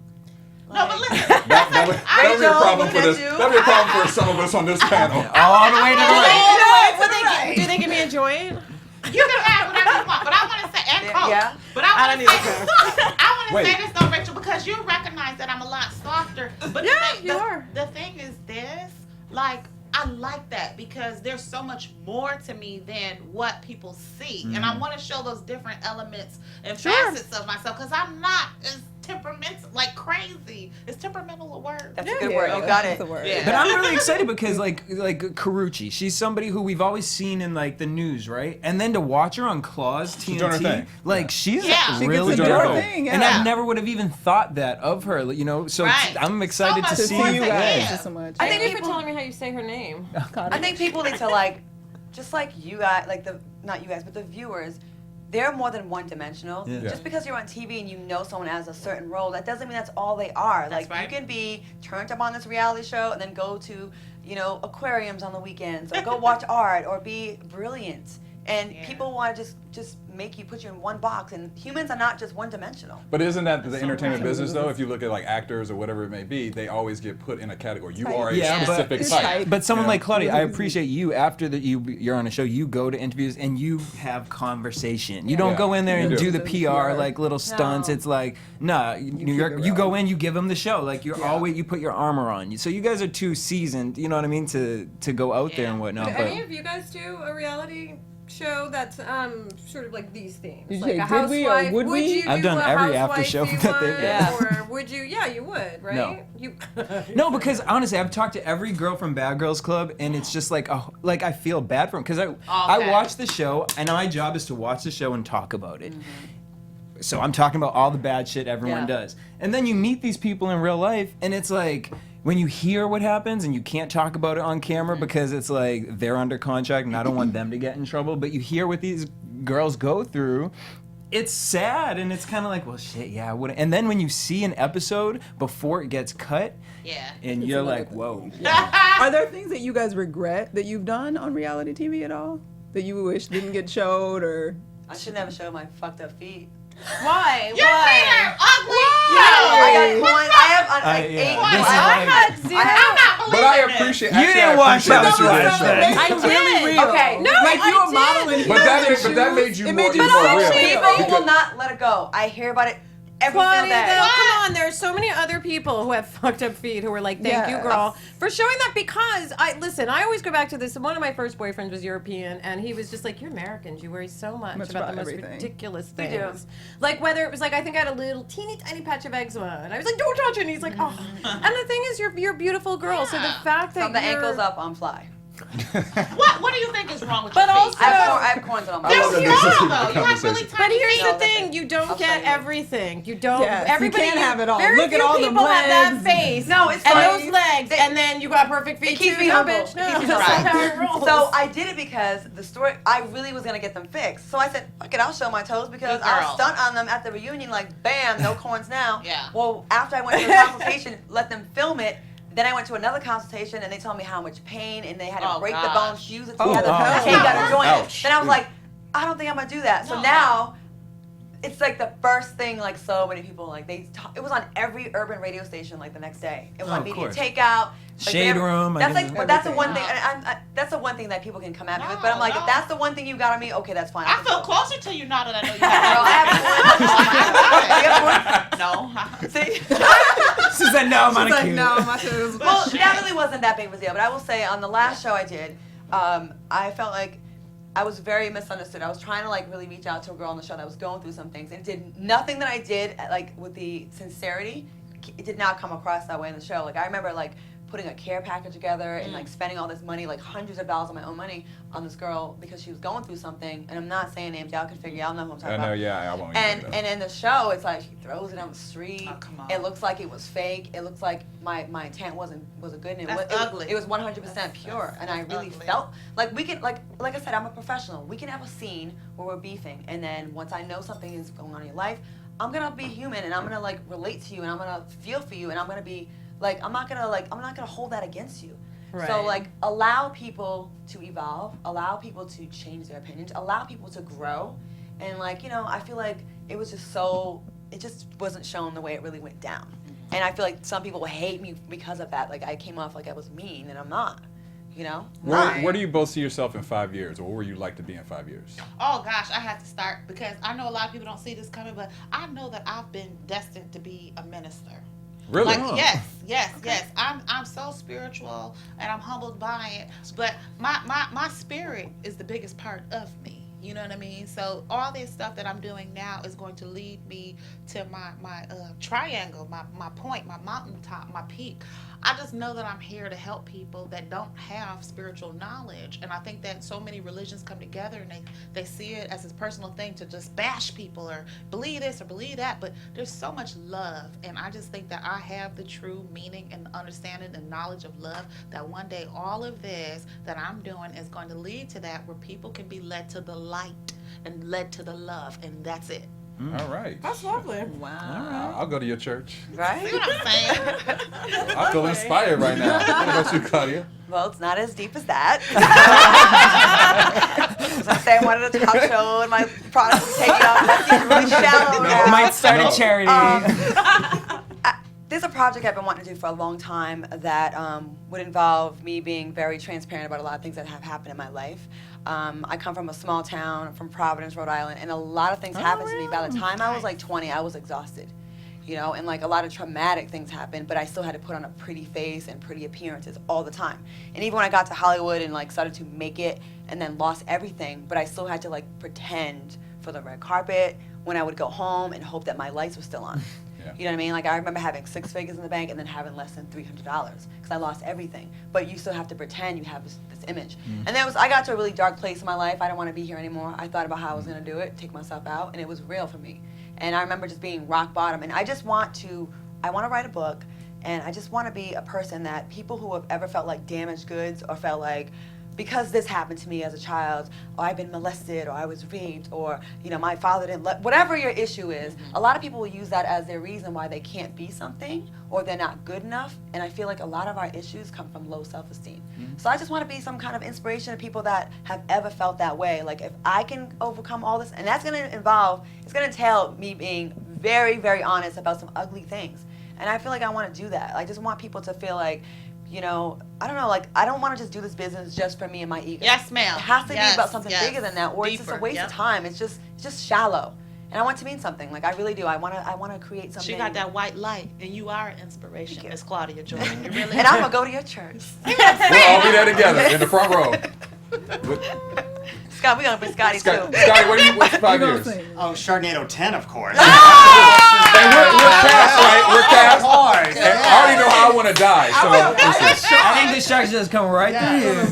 No, but listen. That would be a problem for look this. at you. That would be a problem for some of us on this panel. All the way to the right. do they give me a joint? You can have whatever you want, but I want to say, and Coke. Yeah. But I want to say, Coke. I want to Wait. say this though, Rachel, because you recognize that I'm a lot softer. But You are. The thing is this, like, I like that because there's so much more to me than what people see. And I want to show those different elements and facets of myself because I'm not as temperamental, like crazy. Is temperamental a word? That's a good word. You got it. Yeah. But I'm really excited because like Karuchi, she's somebody who we've always seen in like the news, right? And then to watch her on Claw's doing her TNT, thing. like she's Yeah. She really gets to good. do her thing, And yeah. I never would have even thought that of her, you know. So Right. I'm excited So to much see more you to guys. give. So much. I Thank think you for people- telling me how you say her name. I think people need to like, just like you guys, like not you guys, but the viewers, they're more than one-dimensional. Yeah. Just because you're on TV and you know someone has a certain role, that doesn't mean that's all they are. That's Like right. you can be turned up on this reality show and then go to, you know, aquariums on the weekends, or go watch art, or be brilliant. And people want to just make you, put you in one box. And humans are not just one-dimensional. But isn't that the entertainment business though? If you look at like actors or whatever it may be, they always get put in a category. You are a Yeah, but- specific It's type. tight. But someone Yeah. like Claudia, I appreciate you after that you're on a show, you go to interviews and you have conversation. You don't Yeah, go in there you and do. do the PR like little stunts. No. It's like, nah, you go in, you give them the show. Like you're always, you put your armor on. So you guys are too seasoned, you know what I mean, to go out there and whatnot. Do But any of you guys do a reality show that's sort of like these themes? Did you Like say a did we or housewife? would we? You I've do done a every after housewifey show that they've one, done. Or would you? Yeah, you would, right? No. You. No, because honestly, I've talked to every girl from Bad Girls Club, and it's just like, like I feel bad for them because I watch the show, and my job is to watch the show and talk about it. So I'm talking about all the bad shit everyone does, and then you meet these people in real life, and it's like when you hear what happens and you can't talk about it on camera because it's like they're under contract, and I don't want them to get in trouble. But you hear what these girls go through. It's sad, and it's kind of like, well, shit, yeah, I wouldn't. And then when you see an episode before it gets cut, and you're like, whoa. Are there things that you guys regret that you've done on reality TV at all? That you wish didn't get showed, or? I should never show my fucked up feet. Why? Your feet are ugly. I got one. I have like yeah. 8 This points. is I like- had I'm zero. not believing But I this. appreciate. You actually, didn't I watch appreciate House that you Wives, did that. I It's really did. real. Okay. No, like you I were modeling. But that made you It more made you real. so People real. will not let it go. I hear about it every single Claudia, day. though, come on. There are so many other people who have fucked up feet who are like, thank you, Yes. girl, for showing that. Because I always go back to this. One of my first boyfriends was European, and he was just like, you're Americans. You worry so much Much about the about most everything. ridiculous We do. things. Like whether it was like, I think I had a little teeny tiny patch of eczema, and I was like, don't touch it. And he's like, oh. And the thing is, you're a beautiful girl. So the fact that From the you're, ankles up, I'm fly. What do you think is wrong with But your feet? also- I have corns on my I love feet. that That's this is wrong, the though. You have really conversation. But tiny here's feet. the thing: you don't I'll get show you. everything. You don't. Yes, you everybody can't have it all. Very Look at few all the people have that legs. face. No, it's and fine. those legs, and then you got perfect feet. It keeps too. me No, humble. bitch, no. It keeps me That's right. not how it rolls. So I did it because the story, I really was gonna get them fixed. So I said, fuck it, I'll show my toes because Good girl. I'll stunt on them at the reunion like, bam, no corns now. Yeah. Well, after I went to the consultation, let them film it. Then I went to another consultation and they told me how much pain and they had to Oh, break the gosh. bone, fuse it together, Oh, take out a joint. ouch. Then I was like, I don't think I'm gonna do that. So No. now, it's like the first thing, like so many people, like it was on every urban radio station like the next day. It was on of Media course. Takeout. Shade Room, I That's guess like, it's but that's the one everything. thing. That's the one thing that people can come at me with. No, But I'm like, no. if that's the one thing you got on me, okay, that's fine. I can feel go. closer to you now that I know you Girl, have. I have No. See, She said no, I'm She's on a like, cue. no, my shit is well, that really wasn't that big of a deal. But I will say, on the last show I did, I felt like I was very misunderstood. I was trying to like really reach out to a girl on the show that was going through some things, and did nothing that I did like with the sincerity. It did not come across that way in the show. Like I remember like putting a care package together and like spending all this money, like hundreds of dollars of my own money on this girl because she was going through something. And I'm not saying names, y'all can figure out, know who I'm talking I about. know, yeah, I won't. And in the show, it's like she throws it on the street. Oh, come on. It looks like it was fake. It looks like my intent was a good. And That's it ugly. It was 100% pure, and I really ugly. felt like we can like I said, I'm a professional. We can have a scene where we're beefing, and then once I know something is going on in your life, I'm gonna be human, and I'm gonna like relate to you, and I'm gonna feel for you, and I'm gonna be like I'm not gonna hold that against you. So Right. like allow people to evolve, allow people to change their opinions, allow people to grow, and like I feel like it just wasn't shown the way it really went down, and I feel like some people hate me because of that. Like I came off like I was mean, and I'm not. Where do you both see yourself in 5 years, or where would you like to be in 5 years? Oh gosh, I have to start because I know a lot of people don't see this coming, but I know that I've been destined to be a minister. Really? Like yes. I'm so spiritual and I'm humbled by it. But my spirit is the biggest part of me. You know what I mean? So all this stuff that I'm doing now is going to lead me to my triangle, my point, my mountaintop, my peak. I just know that I'm here to help people that don't have spiritual knowledge. And I think that so many religions come together and they see it as a personal thing to just bash people or believe this or believe that. But there's so much love. And I just think that I have the true meaning and understanding and knowledge of love that one day all of this that I'm doing is going to lead to that where people can be led to the light and led to the love. And that's it. All right. That's lovely. Wow. I'll go to your church. Right? See what I'm saying? I feel inspired right now. What about you, Claudia? Well, it's not as deep as that. As I say, I wanted a talk show and my product was taken off. That seems really shallow now. Might start No. a charity. There's a project I've been wanting to do for a long time that would involve me being very transparent about a lot of things that have happened in my life. I come from a small town, from Providence, Rhode Island, and a lot of things happened to me. By the time I was like 20, I was exhausted, and like a lot of traumatic things happened, but I still had to put on a pretty face and pretty appearances all the time. And even when I got to Hollywood and like started to make it and then lost everything, but I still had to like pretend for the red carpet when I would go home and hope that my lights were still on. Yeah. You know what I mean? Like I remember having 6 figures in the bank and then having less than $300 because I lost everything. But you still have to pretend you have this image. And I got to a really dark place in my life. I didn't want to be here anymore. I thought about how I was going to do it, take myself out, and it was real for me. And I remember just being rock bottom. And I want to write a book, and I just want to be a person that people who have ever felt like damaged goods or felt like, because this happened to me as a child, or I've been molested, or I was raped, or my father didn't whatever your issue is, a lot of people will use that as their reason why they can't be something or they're not good enough. And I feel like a lot of our issues come from low self-esteem. So I just want to be some kind of inspiration to people that have ever felt that way. Like if I can overcome all this, and that's going to it's going to entail me being very, very honest about some ugly things. And I feel like I want to do that. I just want people to feel like, I don't know, like, I don't want to just do this business just for me and my ego. Yes, ma'am. It has to be Yes, about something yes. bigger than that, or it's just a Deeper, waste yep. of time. It's just shallow. And I want to mean something. Like I really do. I wanna create something. She got that white light, and you are an inspiration, Miss Claudia Jordan. You really And I'm gonna go to your church. We'll all be there together in the front row. Scott, we gonna bring Scotty too. Scotty, what's 5 years? Oh, Sharknado 10, of course. And we're cast, right? We're cast. And I already know how I want to die. So I think the sharks just come right through you.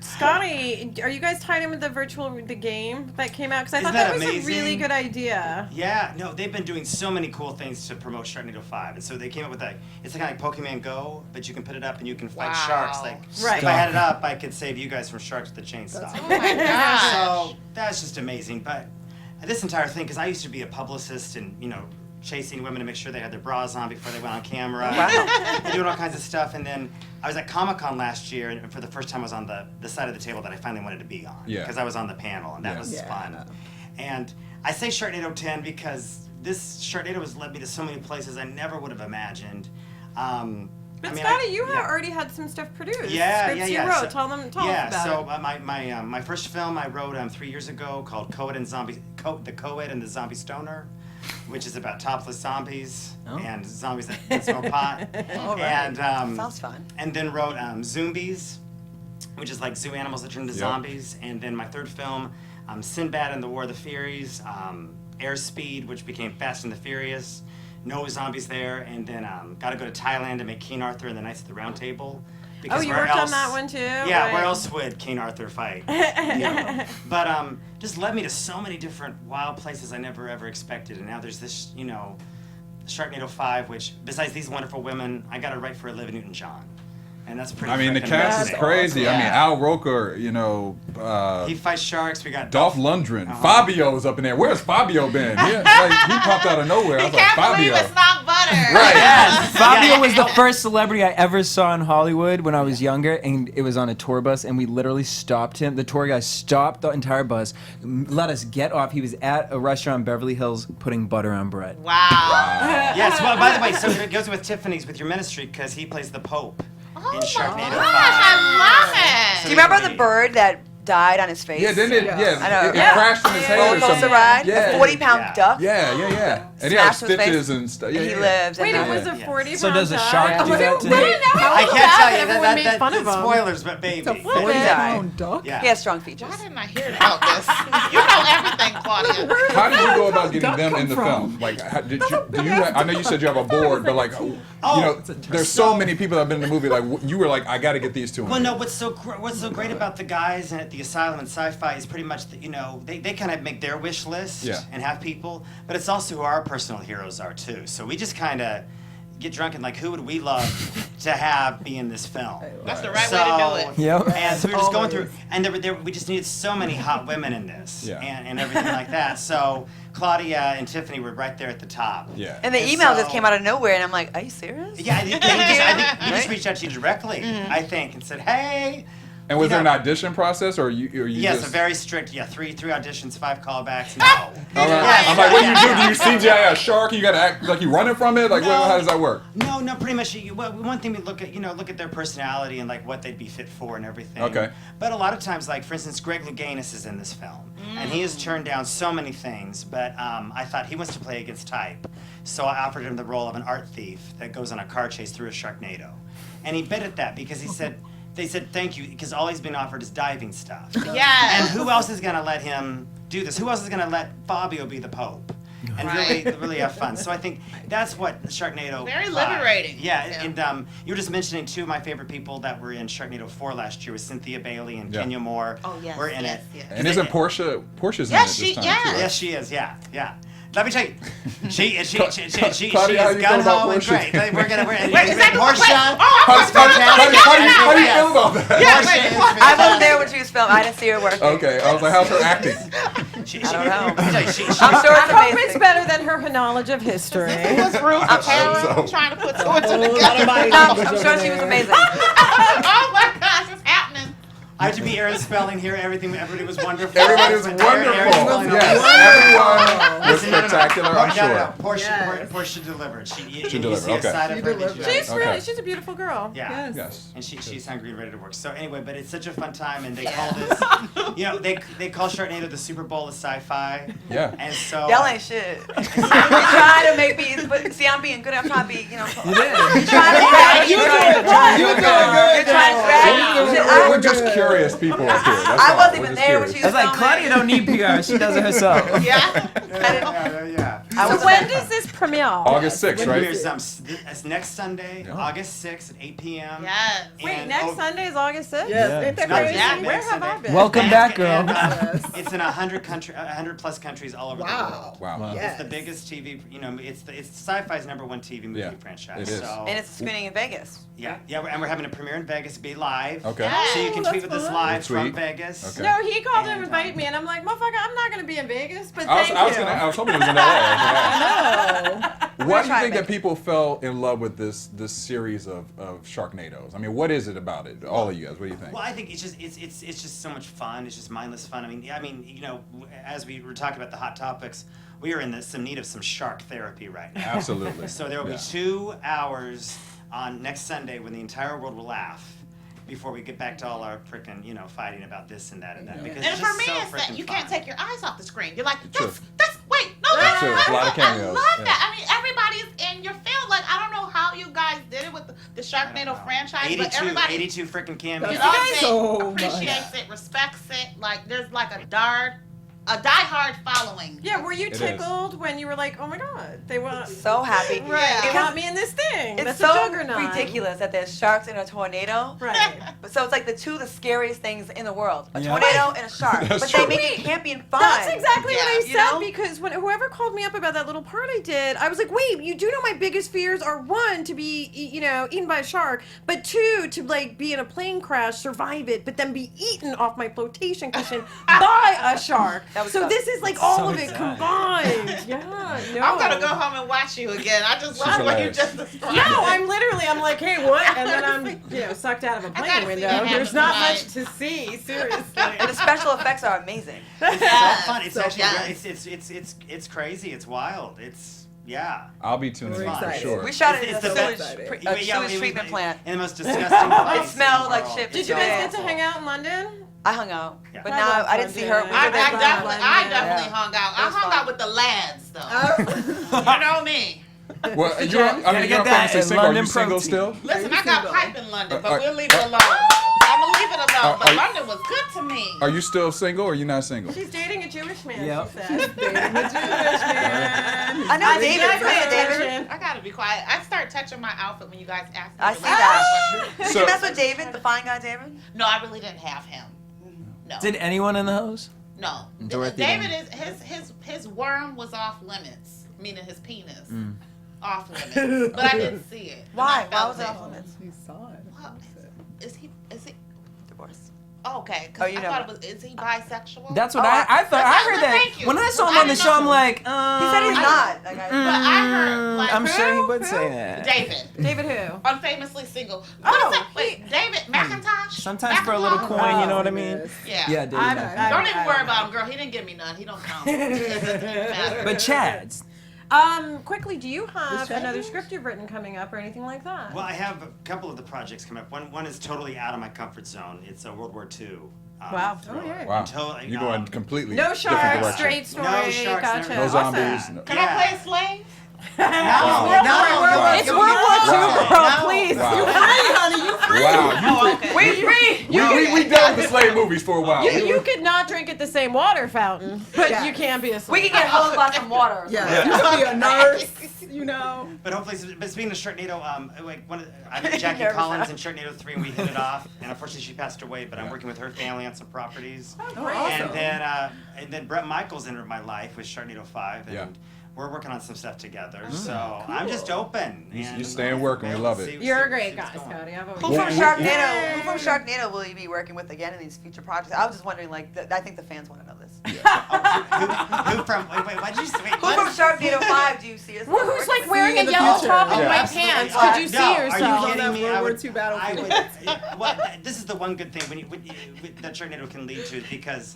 Scotty, are you guys tied in with the game that came out? Because I Isn't thought that that was amazing? a really good idea. Yeah, no, they've been doing so many cool things to promote Sharknado 5. And so they came up with it's kind of like Pokemon Go, but you can put it up and you can fight sharks. Like, Right. if I had it up, I could save you guys from sharks with a chainsaw. Oh my gosh. So that's just amazing. But this entire thing, because I used to be a publicist and, chasing women to make sure they had their bras on before they went on camera. And doing all kinds of stuff. And then I was at Comic-Con last year, and for the first time I was on the side of the table that I finally wanted to be on. Yeah. Because I was on the panel, and that was fun. And I say Sharknado 10 because this Sharknado has led me to so many places I never would have imagined. But Scotty, you already had some stuff produced. Scripts you wrote. Tell us about it. My first film I wrote 3 years ago called The Co-Ed and the Zombie Stoner, which is about topless zombies and zombies that smoke pot. And Sounds fun. And then wrote Zombies, which is like zoo animals that turn into zombies. And then my third film, Sinbad and the War of the Furies, Airspeed, which became Fast and the Furious. No zombies there, and then got to go to Thailand to make King Arthur and the Knights of the Round Table. Because you where worked on else- that one too? Yeah, Right. where else would King Arthur fight? But just led me to so many different wild places I never ever expected, and now there's this, Sharknado 5, which besides these wonderful women, I got to write for Olivia Newton-John. And that's pretty. I mean, the frickin' cast is amazing. crazy. I mean, Yeah. Al Roker, He fights sharks. We got Dolph Lundgren, Fabio's up in there. Where's Fabio been? He popped out of nowhere. I was like, Can't believe Fabio. it's not butter. Right. Yes, Fabio was the first celebrity I ever saw in Hollywood when I was younger, and it was on a tour bus, and we literally stopped him. The tour guy stopped the entire bus, let us get off. He was at a restaurant in Beverly Hills putting butter on bread. Wow. Yes. Well, by the way, so it goes with Tiffany's with your ministry because he plays the Pope in Sharknado 5. I love it. Do you remember the bird that died on his face? Yeah, didn't it? I know. Yeah, it crashed in his head or Roller coaster something. ride? Yeah. The 40-pound duck? Yeah. And he had Smashed his face. stitches and stuff. Yeah, And he yeah. lives. Wait, and it was a Yeah. 40-pound So does a duck? shark do that to you? I can't bad tell that you everyone made fun of that's him. spoilers, but baby. It's a He 40-pound duck. Yeah. He has strong features. Why didn't I hear about this? You know everything, Claudia. How did you go about getting duck them come in the from? film? Like, do you? I know you said you have a board, but like, there's so many people that have been in the movie. Like, you were like, I got to get these two. Well, no. What's so great about the guys at the asylum and sci-fi is pretty much that they kind of make their wish list and have people, but it's also who our personal heroes are too. So we just kind of get drunk and like, who would we love to have be in this film? That's the right way to do it. Yep. And so we were just going through, and we just needed so many hot women in this, and everything like that. So Claudia and Tiffany were right there at the top. Yeah. And the email just came out of nowhere, and I'm like, are you serious? Yeah, I think he just reached out to you directly, I think, and said, hey. And was there an audition process, or you Yes, just? a very strict. Yeah, three auditions, 5 callbacks. No. All right. I'm like, what do you do? Do you CGI a shark? You gotta act like you running from it? Like, how does that work? No, pretty much. One thing we look at their personality and like what they'd be fit for and everything. Okay. But a lot of times, like for instance, Greg Louganis is in this film, and he has turned down so many things. But I thought he wants to play against type, so I offered him the role of an art thief that goes on a car chase through a Sharknado, and he bit at that because he said. They said thank you because all he's been offered is diving stuff. Yes. And who else is gonna let him do this? Who else is gonna let Fabio be the Pope? And really have fun. So I think that's what Sharknado. Very liberating. Yeah, and you were just mentioning two of my favorite people that were in Sharknado 4 last year was Cynthia Bailey and Kenya Moore. Oh yes. Were in it. Yes. And isn't Portia's Yes, in it this she- time yes. too? Right? Yes, she is. Yeah. Let me tell you, she is Claudia, how you feel gun about ho and Portia? great. We're gonna Wait, is that the Portia. How do you feel about that? I wasn't there when she was filmed. I didn't see her work. Okay, I was like, how's her acting? I don't know. Let me tell you, she- I'm sure I it's hope it's amazing. better than her knowledge of history. This group of Karen trying to put two and two together. I'm sure she was amazing. Oh my gosh, it's happening. I to be Aaron Spelling here. Everybody was wonderful. Everybody was Aaron Spelling. wonderful. Yes, everyone was spectacular, I'm sure. Portia delivered. She delivered, You see a okay. side of She her. delivered. She's Okay. really, she's a beautiful girl. Yeah. Yes. And she's hungry and ready to work. So anyway, but it's such a fun time, and they call this, they call Sharknado the Super Bowl of sci-fi. Yeah. And so Y'all ain't shit. You're trying to make me, but see, I'm being good. I'm trying to be, you know. You did. You're trying to drag me. You doing good. You're trying to drag me. We're just curious people up here. That's I all. wasn't We're even just there when curious. she I was like, Claudia don't need PR. She does it herself. Yeah. yeah. So when does this premiere? August 6th, right? Here's it's next Sunday, August 6th at 8 p.m. Yes. Wait, And next Sunday is August 6th? Yes, Yeah. ain't that Not crazy? just Yeah. next Where have I Sunday. been? Welcome And back, it's- girl. and, Yes. It's in 100 plus countries all over the world. Wow. Yes. It's the biggest TV. It's sci-fi's #1 TV movie Yeah, franchise. it is. So, And it's screening in Vegas. yeah, and we're having a premiere in Vegas. It'll be live. Okay. So you can tweet with us live Tweet. from Vegas. Okay. No, he called to And, invite me, and I'm like, motherfucker, I'm not going to be in Vegas, but I was thank you. hoping it was in LA. Why do you try think to that people fell in love with this series of Sharknadoes? I mean, what is it about it? All of you guys, what do you think? Well, I think it's just so much fun. It's just mindless fun. I mean, as we were talking about the hot topics, we are in some need of some shark therapy right now. Absolutely. So there will be 2 hours on next Sunday when the entire world will laugh before we get back to all our frickin', fighting about this and that and that. Because And it's for just me, so it's that frickin' you fun. can't take your eyes off the screen. You're like, True. wait, no, That's true. A lot of I cameos, love yeah. that. I mean, everybody's in your field. Like, I don't know how you guys did it with the Sharknado franchise, but everybody 82 frickin' cameos. So appreciates it, respects it. Like, there's like a diehard following. Yeah, were you It is. tickled when you were like, oh my god, they want, So happy. right, they Yeah. want me in this thing? It's That's so a juggernaut. ridiculous that there's sharks in a tornado. Right. So it's like the scariest things in the world. A Yeah. tornado and a shark. That's But true. they make it campy and fun. That's exactly what I You said know? because when whoever called me up about that little part I did, I was like, wait, you do know my biggest fears are 1, to be, eaten by a shark, but 2, to like be in a plane crash, survive it, but then be eaten off my flotation cushion by a shark. That was So tough. this is like all So of it exciting. combined. Yeah, no. I'm gonna go home and watch you again. I just love what you hilarious. just described. No, I'm like, hey, what? And then I'm, sucked out of a gotta plane see window. that There's happen not tonight. much to see, seriously. And the special effects are amazing. It's so fun. It's So actually yes. it's crazy. It's wild. Yeah. I'll be tuning We're in for excited. sure. We shot it in It's a the sewage, best. sewage treatment plant. In the most disgusting place. It smelled in the like world. shit. Did you So guys get to awful. hang out in London? I hung out, Yeah. but I now love I didn't see her. London. We I were there definitely hung out. It I was hung fun. out with the lads, though. You know me. Well, you're Gotta get that famously single. Are London you single protein. still? Listen, I got pipe in London, but are- we'll leave it alone. I'm gonna leave it alone. But are- London was good to me. Are you still single or are you not single? She's dating a Jewish man, Yep. she said. I know David. I Remember pay David? attention. I gotta be quiet. I start touching my outfit when you guys ask me. I to see leave. that. Did So- you mess with David, the fine guy David? No, I really didn't have him. No. Did anyone in the house? No. Dorothy David is his worm was off limits, meaning his penis. Off limits. But I didn't see it. Why? And I Why was it felt off limits? He saw it. Well, Is he Divorce. oh, okay. Oh, Because you I know. thought it was, is he bisexual? That's what Oh, I thought. I heard thank that you. when I saw him I on the didn't show. I'm know. like, He said he's not. Like, But I heard like I'm sure he Who? would Who? say that. David. David who? Unfamously single. Oh, What is it? Wait, David McIntosh? Sometimes for a little McIntosh? coin, you know what I mean? Yeah. Yeah, David. I- Don't even worry about him, girl. He didn't give me none. He don't count. It doesn't matter. But Chad's. Quickly, do you have Chat another room? script you've written coming up or anything like that? Well, I have a couple of the projects coming up. One is totally out of my comfort zone. It's a World War II. Wow. thriller. Oh, yeah. Wow. Totally, You're going completely No different sharks, direction. straight story. No sharks, Gotcha. No Awesome. zombies. No. Can I play a slave? Wow. No, It's World War II, girl, No. please. Wow. honey, you free. Wow. Oh, okay. We free. We dealt with the slave movies for a while. You could not drink at the same water fountain, but Yeah. you can be a we slave. can get a whole glass of water. or Yeah, something. you could be a nurse, you know. But hopefully, but speaking of Sharknado, I met Jackie Nervous Collins now. in Sharknado 3 and we hit it off. And unfortunately, she passed away. But I'm working with her family on some properties. Awesome. And then Brett Michaels entered my life with Sharknado 5, and Yeah. we're working on some stuff together. So I'm just open. You and staying working, we love it. You're a great guy, Scotty. I've always Who Well, from we- Sharknado? Who from Sharknado will you be working with again in these future projects? I was just wondering, like, I think the fans want to know this. Who from? Wait, what did you say? Who from Sharknado 5 do you see as Who's like See wearing in a the yellow future. top and Yeah. white pants? Absolutely. Could you see No, are you yourself? kidding On that me? World I War would- II battlefield. This is the one good thing that Sharknado can lead to, because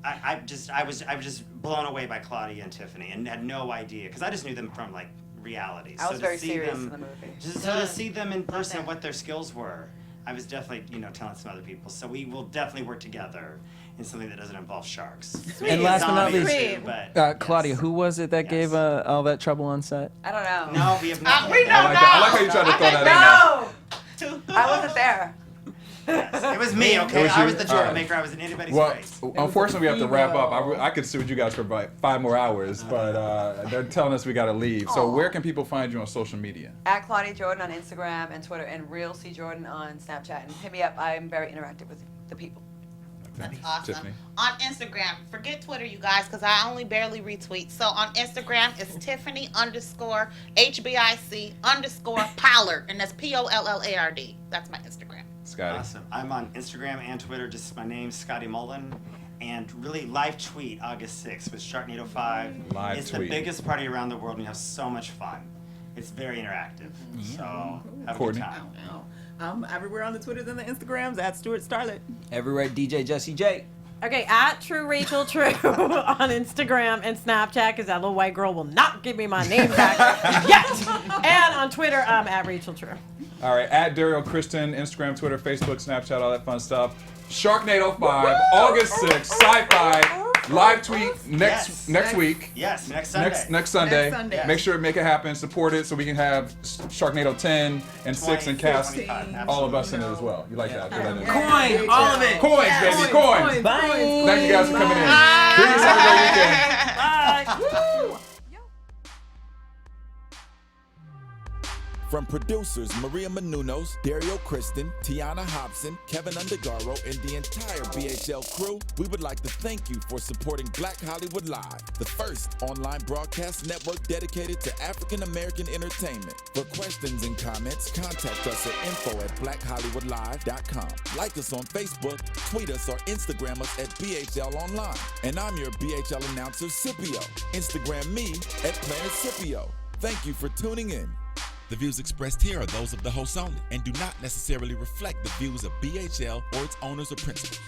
I was just blown away by Claudia and Tiffany and had no idea, because I just knew them from like reality. I was to very see serious them, in the movie. So to see them in person, that. what their skills were, I was definitely telling some other people. So we will definitely work together in something that doesn't involve sharks. And last but not Zombies least, too, but, Claudia, yes. who was it that gave all that trouble on set? I don't know. No, we have not. We don't I like that. I like how you tried to throw that in there. No! I wasn't there. Yes. It was me, okay? It was I you? was the All Jordan right. maker. I was in anybody's Well, race. unfortunately, we have to wrap up. I could sit with you guys for about 5 more hours, but they're telling us we got to leave. So where can people find you on social media? At Claudia Jordan on Instagram and Twitter, and Real C Jordan on Snapchat. And hit me up. I'm very interactive with the people. That's awesome. Tiffany. On Instagram, forget Twitter, you guys, because I only barely retweet. So on Instagram, it's Tiffany _HBIC _Pollard, and that's POLLARD. That's my Instagram. Scotty. Awesome. I'm on Instagram and Twitter, just my name, Scotty Mullen. And really, live tweet August 6th with Sharknado 5. Live it's tweet. the biggest party around the world, and we have so much fun. It's very interactive. So have a Courtney. good time. I'm everywhere on the Twitters and the Instagrams at Stuart Starlet. Everywhere DJ Jesse J. Okay, at True Rachel True on Instagram and Snapchat, because that little white girl will not give me my name back yet. And on Twitter, I'm at Rachel True. All right, at Derrial Christon, Instagram, Twitter, Facebook, Snapchat, all that fun stuff. Sharknado 5, August 6th, sci-fi, live tweet next week. Yes, next Sunday. Next Sunday. Next Sunday. Make sure to make it happen, support it, so we can have Sharknado 10 and 6 and cast 25, all of us in it as well. You like that? Good idea. Coin, all of it. Coins, baby, coins. Bye. Thank you guys for coming in. Peace, have a great weekend. Bye. From producers Maria Menounos, Derrial Christon, Tiana Hobson, Keven Undergaro, and the entire BHL crew, we would like to thank you for supporting Black Hollywood Live, the first online broadcast network dedicated to African American entertainment. For questions and comments, contact us at info@blackhollywoodlive.com. Like us on Facebook, tweet us, or Instagram us at BHL Online. And I'm your BHL announcer, Scipio. Instagram me at Planet Scipio. Thank you for tuning in. The views expressed here are those of the host only and do not necessarily reflect the views of BHL or its owners or principals.